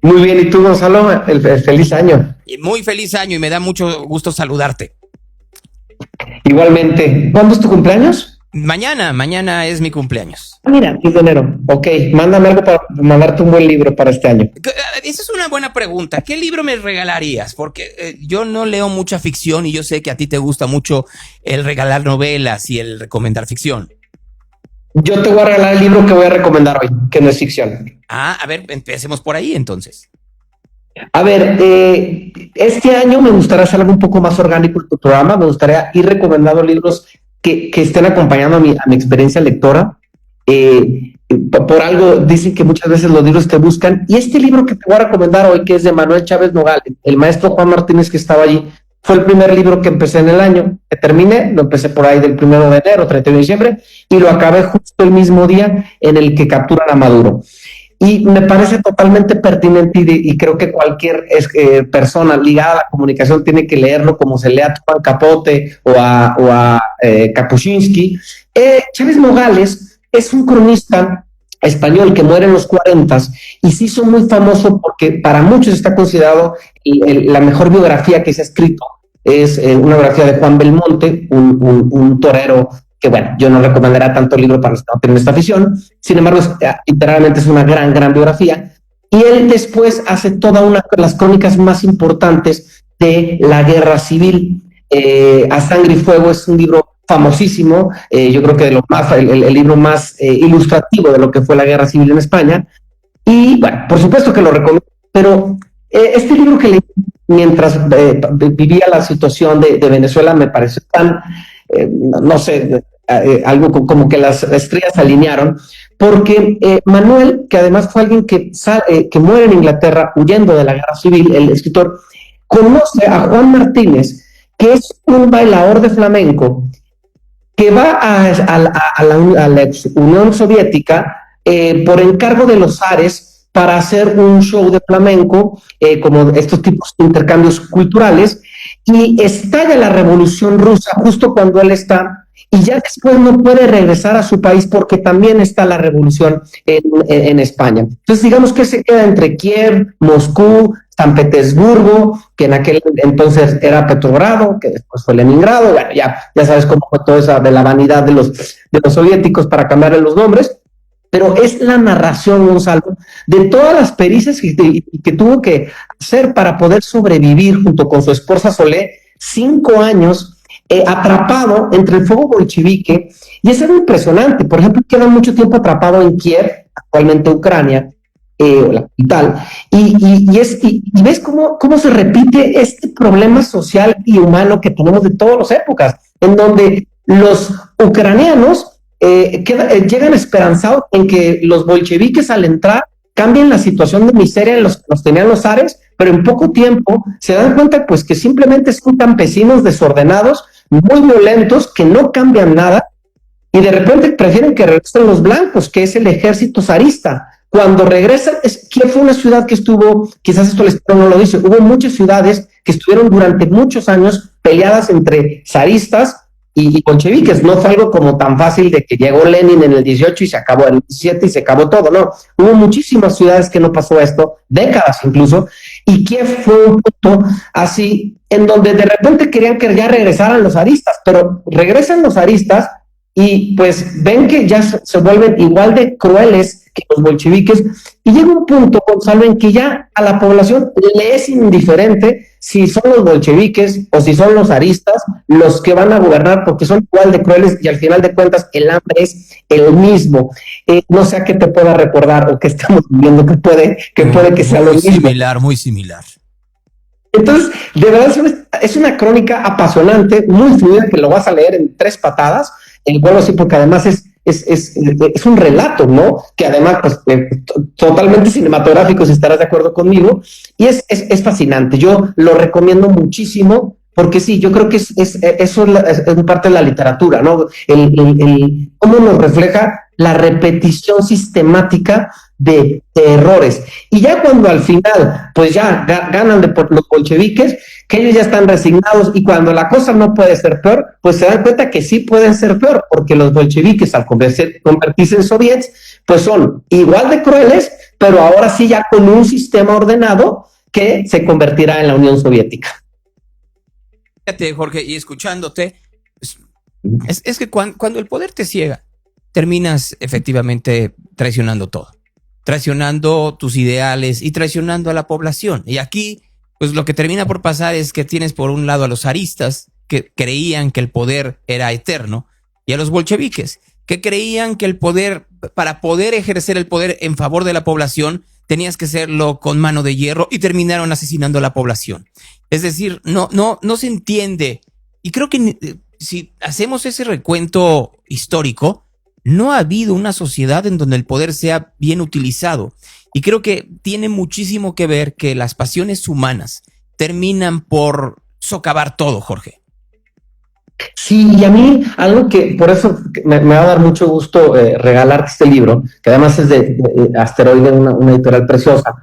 Muy bien, ¿y tú, Gonzalo? Feliz año. Muy feliz año y me da mucho gusto saludarte. Igualmente. ¿Cuándo es tu cumpleaños? Mañana es mi cumpleaños. Mira, 10 de enero. Ok, mándame algo para mandarte un buen libro para este año. Esa es una buena pregunta. ¿Qué libro me regalarías? Porque yo no leo mucha ficción y yo sé que a ti te gusta mucho el regalar novelas y el recomendar ficción. Yo te voy a regalar el libro que voy a recomendar hoy, que no es ficción. A ver, empecemos por ahí entonces. A ver, este año me gustaría hacer algo un poco más orgánico en tu programa. Me gustaría ir recomendando libros que estén acompañando a mi experiencia lectora. Por algo dicen que muchas veces los libros te buscan. Y este libro que te voy a recomendar hoy, que es de Manuel Chávez Nogal, el maestro Juan Martínez que estaba allí, fue el primer libro que empecé en el año, que terminé, lo empecé por ahí del 1 de enero, 31 de diciembre, y lo acabé justo el mismo día en el que capturan a Maduro. y me parece totalmente pertinente y creo que cualquier persona ligada a la comunicación tiene que leerlo como se lee a Truman Capote o a Kapuscinski. Chávez Nogales es un cronista español que muere en los 40s y se hizo muy famoso porque para muchos está considerado la mejor biografía que se ha escrito. Es una biografía de Juan Belmonte, un torero que, bueno, yo no recomendaría tanto el libro para los que no tienen esta afición. Sin embargo, literalmente es una gran biografía. Y él después hace toda una de las crónicas más importantes de la guerra civil. A Sangre y Fuego es un libro famosísimo, yo creo que de lo más, el libro más ilustrativo de lo que fue la guerra civil en España. Y, bueno, por supuesto que lo recomiendo, pero este libro que leí mientras vivía la situación de Venezuela me pareció tan, no sé, algo como que las estrellas se alinearon, porque Manuel, que además fue alguien que muere en Inglaterra huyendo de la guerra civil, el escritor, conoce a Juan Martínez, que es un bailador de flamenco, que va a la ex Unión Soviética por encargo de los zares para hacer un show de flamenco, como estos tipos de intercambios culturales, y estalla la Revolución Rusa justo cuando él está, y ya después no puede regresar a su país porque también está la revolución en España. Entonces digamos que se queda entre Kiev, Moscú, San Petersburgo, que en aquel entonces era Petrogrado, que después fue Leningrado. Bueno, ya sabes cómo fue todo eso de la vanidad de los soviéticos para cambiarle los nombres, pero es la narración, Gonzalo, de todas las pericias que tuvo que hacer para poder sobrevivir junto con su esposa Solé 5 años atrapado entre el fuego bolchevique, y es algo impresionante. Por ejemplo, queda mucho tiempo atrapado en Kiev, actualmente Ucrania, la capital, y ves cómo se repite este problema social y humano que tenemos de todas las épocas, en donde los ucranianos llegan esperanzados en que los bolcheviques al entrar cambien la situación de miseria en los que los tenían los zares, pero en poco tiempo se dan cuenta pues que simplemente son campesinos desordenados, muy violentos, que no cambian nada, y de repente prefieren que regresen los blancos, que es el ejército zarista. Cuando regresan, Kiev fue una ciudad que estuvo, quizás esto les no lo dice, hubo muchas ciudades que estuvieron durante muchos años peleadas entre zaristas y bolcheviques. No fue algo como tan fácil de que llegó Lenin en el 18 y se acabó, en el 17 y se acabó todo, no. Hubo muchísimas ciudades que no pasó esto, décadas incluso, y Kiev fue un punto así, en donde de repente querían que ya regresaran los zaristas, pero regresan los zaristas y pues ven que ya se vuelven igual de crueles que los bolcheviques, y llega un punto, Gonzalo, en que ya a la población le es indiferente si son los bolcheviques o si son los zaristas los que van a gobernar, porque son igual de crueles y al final de cuentas el hambre es el mismo. No sé a qué te pueda recordar o qué estamos viendo que puede que sea lo mismo. Muy similar. Entonces, de verdad es una crónica apasionante, muy fluida, que lo vas a leer en 3 patadas. Bueno, sí, porque además es un relato, ¿no? Que además, pues, totalmente cinematográfico, si estarás de acuerdo conmigo, y es fascinante. Yo lo recomiendo muchísimo, porque sí, yo creo que eso es parte de la literatura, ¿no? Cómo nos refleja la repetición sistemática de errores. Y ya cuando al final, pues ya ganan los bolcheviques, que ellos ya están resignados, y cuando la cosa no puede ser peor, pues se dan cuenta que sí pueden ser peor, porque los bolcheviques, al convertirse en soviets, pues son igual de crueles, pero ahora sí ya con un sistema ordenado que se convertirá en la Unión Soviética. Fíjate, Jorge, y escuchándote, es que cuando el poder te ciega, terminas efectivamente traicionando todo. Traicionando tus ideales y traicionando a la población. Y aquí, pues lo que termina por pasar es que tienes por un lado a los zaristas, que creían que el poder era eterno, y a los bolcheviques, que creían que el poder, para poder ejercer el poder en favor de la población, tenías que hacerlo con mano de hierro, y terminaron asesinando a la población. Es decir, no se entiende. Y creo que si hacemos ese recuento histórico, no ha habido una sociedad en donde el poder sea bien utilizado. Y creo que tiene muchísimo que ver que las pasiones humanas terminan por socavar todo, Jorge. Sí, y a mí algo que por eso me va a dar mucho gusto regalarte este libro, que además es de Asteroide, una editorial preciosa,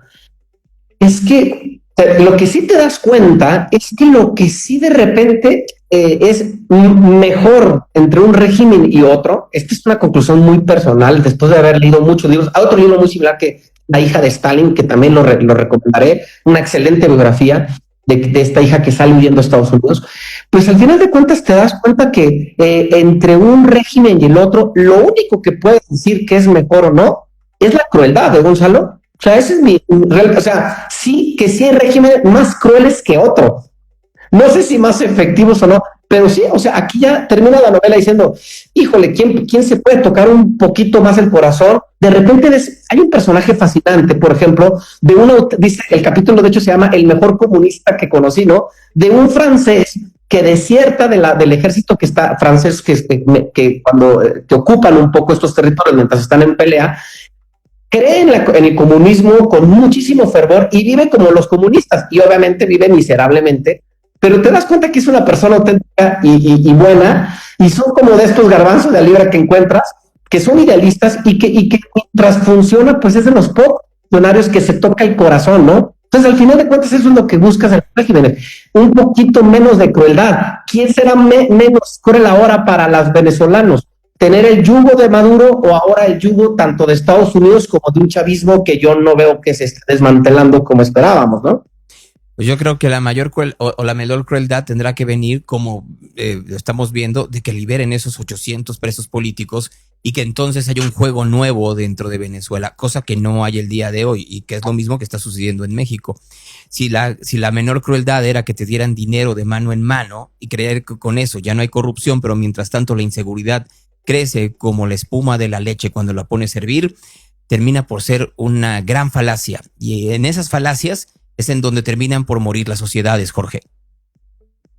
es que lo que sí te das cuenta es que lo que sí de repente es mejor entre un régimen y otro, esta es una conclusión muy personal después de haber leído muchos libros. Hay otro libro muy similar que La hija de Stalin, que también lo recomendaré, una excelente biografía de esta hija que sale huyendo a Estados Unidos. Pues al final de cuentas te das cuenta que entre un régimen y el otro, lo único que puedes decir que es mejor o no es la crueldad, ¿de Gonzalo? O sea, ese es mi real, o sea, sí que sí hay regímenes más crueles que otros. No sé si más efectivos o no, pero sí, o sea, aquí ya termina la novela diciendo, híjole, ¿quién se puede tocar un poquito más el corazón? De repente hay un personaje fascinante, por ejemplo, dice, el capítulo de hecho se llama El mejor comunista que conocí, ¿no? De un francés que desierta del ejército que está francés, que cuando que ocupan un poco estos territorios mientras están en pelea, cree en el comunismo con muchísimo fervor y vive como los comunistas, y obviamente vive miserablemente, pero te das cuenta que es una persona auténtica y buena, y son como de estos garbanzos de la libra que encuentras, que son idealistas y que mientras funciona, pues es de los pocos funcionarios que se toca el corazón, ¿no? Entonces, al final de cuentas, eso es lo que buscas en el régimen, un poquito menos de crueldad. ¿Quién será menos cruel ahora para los venezolanos? ¿Tener el yugo de Maduro o ahora el yugo tanto de Estados Unidos como de un chavismo que yo no veo que se esté desmantelando como esperábamos, ¿no? Pues yo creo que la mayor la menor crueldad tendrá que venir, como estamos viendo, de que liberen esos 800 presos políticos y que entonces haya un juego nuevo dentro de Venezuela, cosa que no hay el día de hoy y que es lo mismo que está sucediendo en México. Si la menor crueldad era que te dieran dinero de mano en mano y creer que con eso ya no hay corrupción, pero mientras tanto la inseguridad crece como la espuma de la leche cuando la pones a hervir, termina por ser una gran falacia. Y en esas falacias es en donde terminan por morir las sociedades, Jorge.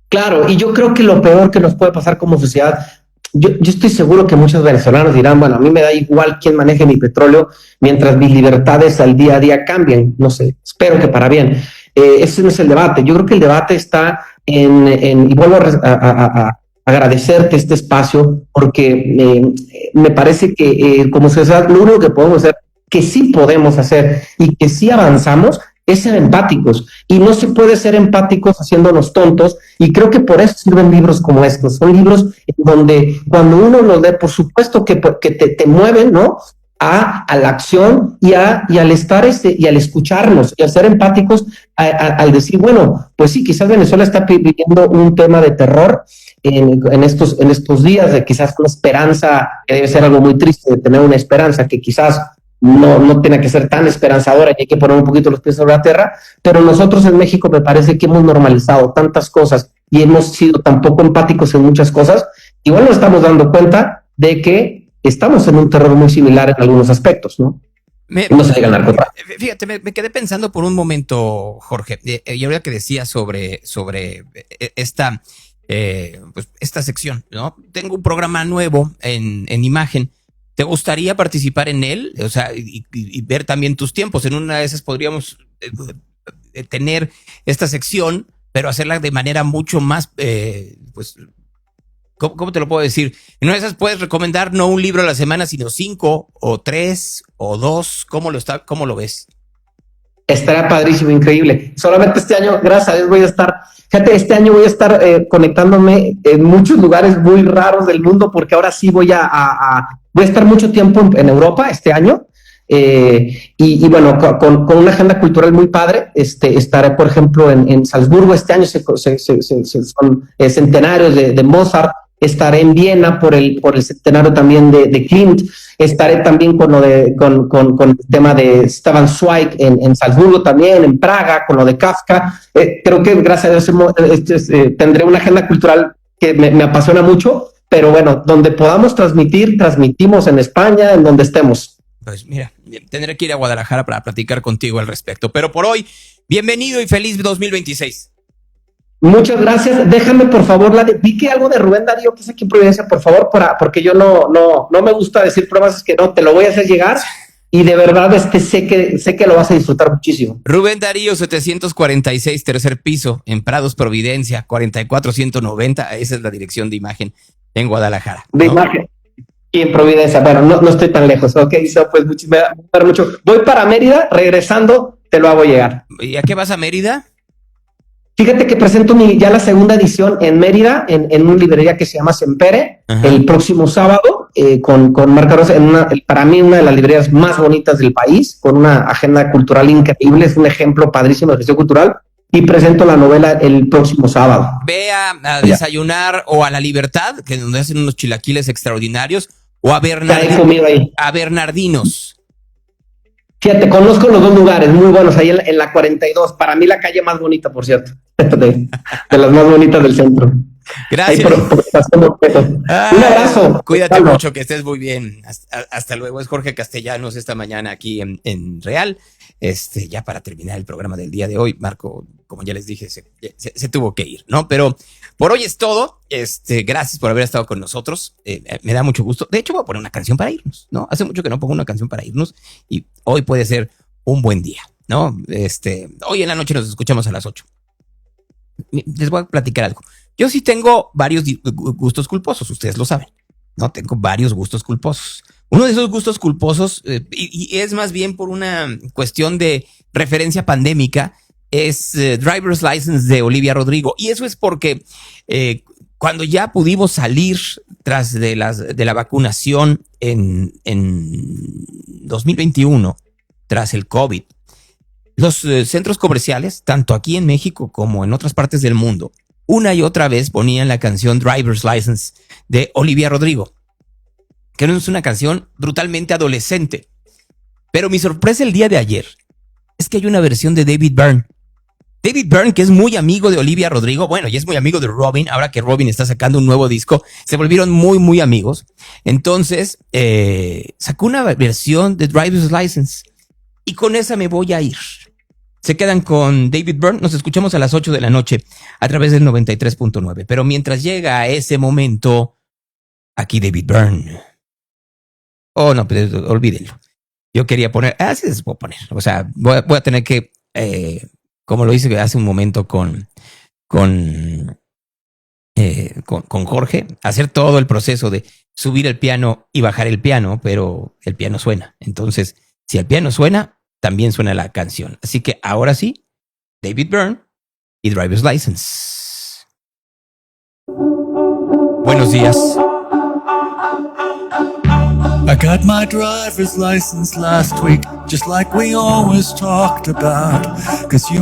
Claro, y yo creo que lo peor que nos puede pasar como sociedad, yo estoy seguro que muchos venezolanos dirán, bueno, a mí me da igual quién maneje mi petróleo mientras mis libertades al día a día cambien. No sé, espero que para bien. Ese no es el debate. Yo creo que el debate está y vuelvo a agradecerte este espacio, porque me parece que como sociedad lo único que podemos hacer, que sí podemos hacer y que sí avanzamos, es ser empáticos, y no se puede ser empáticos haciéndonos tontos, y creo que por eso sirven libros como estos. Son libros donde cuando uno los lee, por supuesto que te mueven, ¿no?, a la acción y al estar y al escucharnos y al ser empáticos, al decir, bueno, pues sí, quizás Venezuela está viviendo un tema de terror en estos días, de quizás una esperanza, que debe ser algo muy triste, de tener una esperanza que quizás no tiene que ser tan esperanzadora y hay que poner un poquito los pies sobre la tierra, pero nosotros en México me parece que hemos normalizado tantas cosas y hemos sido tan poco empáticos en muchas cosas, igual nos estamos dando cuenta de que estamos en un terror muy similar en algunos aspectos, ¿no? No se diga narcotráfico. Fíjate, me quedé pensando por un momento, Jorge, y ahora que decías sobre esta sección, ¿no? Tengo un programa nuevo en Imagen. ¿Te gustaría participar en él? O sea, y ver también tus tiempos. En una de esas podríamos tener esta sección, pero hacerla de manera mucho más, ¿cómo te lo puedo decir? En una de esas puedes recomendar no un libro a la semana, sino 5 o 3 o 2. ¿Cómo lo ves? Estará padrísimo, increíble. Solamente este año, gracias a Dios, este año voy a estar conectándome en muchos lugares muy raros del mundo, porque ahora sí voy a estar mucho tiempo en Europa este año, y bueno, con una agenda cultural muy padre. Estaré, por ejemplo, en Salzburgo este año, son centenarios de Mozart. Estaré en Viena por el centenario también de Klimt. Estaré también con el tema de Stefan Zweig en Salzburgo también, en Praga, con lo de Kafka. Creo que gracias a Dios tendré una agenda cultural que me apasiona mucho, pero bueno, donde podamos transmitimos en España, en donde estemos. Pues mira, tendré que ir a Guadalajara para platicar contigo al respecto. Pero por hoy, bienvenido y feliz 2026. Muchas gracias. Déjame, por favor, vi que algo de Rubén Darío, que es aquí en Providencia, por favor, porque yo no me gusta decir pruebas, es que no, te lo voy a hacer llegar. y de verdad sé que lo vas a disfrutar muchísimo. Rubén Darío 746, tercer piso, en Prados, Providencia, 44190. Esa es la dirección de imagen en Guadalajara, ¿no? De imagen. Y en Providencia, bueno, no estoy tan lejos, ok, pues me va a gustar mucho. Voy para Mérida, regresando, te lo hago llegar. ¿Y a qué vas a Mérida? Fíjate que presento ya la segunda edición en Mérida, en una librería que se llama Sempere, el próximo sábado, con Marca Rosa, para mí una de las librerías más bonitas del país, con una agenda cultural increíble, es un ejemplo padrísimo de gestión cultural, y presento la novela el próximo sábado. Ve a desayunar o a La Libertad, que es donde hacen unos chilaquiles extraordinarios, o a Bernardinos. Fíjate, conozco los dos lugares muy buenos, ahí en la 42, para mí la calle más bonita, por cierto, de las más bonitas del centro. Gracias. Un abrazo. Cuídate mucho, que estés muy bien. Hasta luego. Es Jorge Castellanos esta mañana aquí en Real. Ya para terminar el programa del día de hoy, Marco, como ya les dije, se tuvo que ir, ¿no? Pero por hoy es todo. Gracias por haber estado con nosotros. Me da mucho gusto. De hecho, voy a poner una canción para irnos, ¿no? Hace mucho que no pongo una canción para irnos y hoy puede ser un buen día, ¿no? Hoy en la noche nos escuchamos a las 8. Les voy a platicar algo. Yo sí tengo varios gustos culposos, ustedes lo saben, ¿no? Tengo varios gustos culposos. Uno de esos gustos culposos, y es más bien por una cuestión de referencia pandémica, es Driver's License de Olivia Rodrigo. Y eso es porque cuando ya pudimos salir tras de la vacunación en 2021, tras el COVID, los centros comerciales, tanto aquí en México como en otras partes del mundo, una y otra vez ponían la canción Driver's License de Olivia Rodrigo, que no es una canción brutalmente adolescente. Pero mi sorpresa el día de ayer es que hay una versión de David Byrne. David Byrne, que es muy amigo de Olivia Rodrigo, bueno, y es muy amigo de Robin, ahora que Robin está sacando un nuevo disco, se volvieron muy, muy amigos. Entonces, sacó una versión de Driver's License y con esa me voy a ir. Se quedan con David Byrne, nos escuchamos a las 8 de la noche a través del 93.9. Pero mientras llega ese momento, aquí David Byrne. Oh, no, pues olvídenlo. Yo quería poner, así se puede poner. O sea, voy a tener que, como lo hice hace un momento con Jorge, hacer todo el proceso de subir el piano y bajar el piano, pero el piano suena. Entonces, si el piano suena, también suena la canción. Así que ahora sí, David Byrne y Driver's License. Buenos días. I got my driver's license last week, just like we always talked about, 'cause you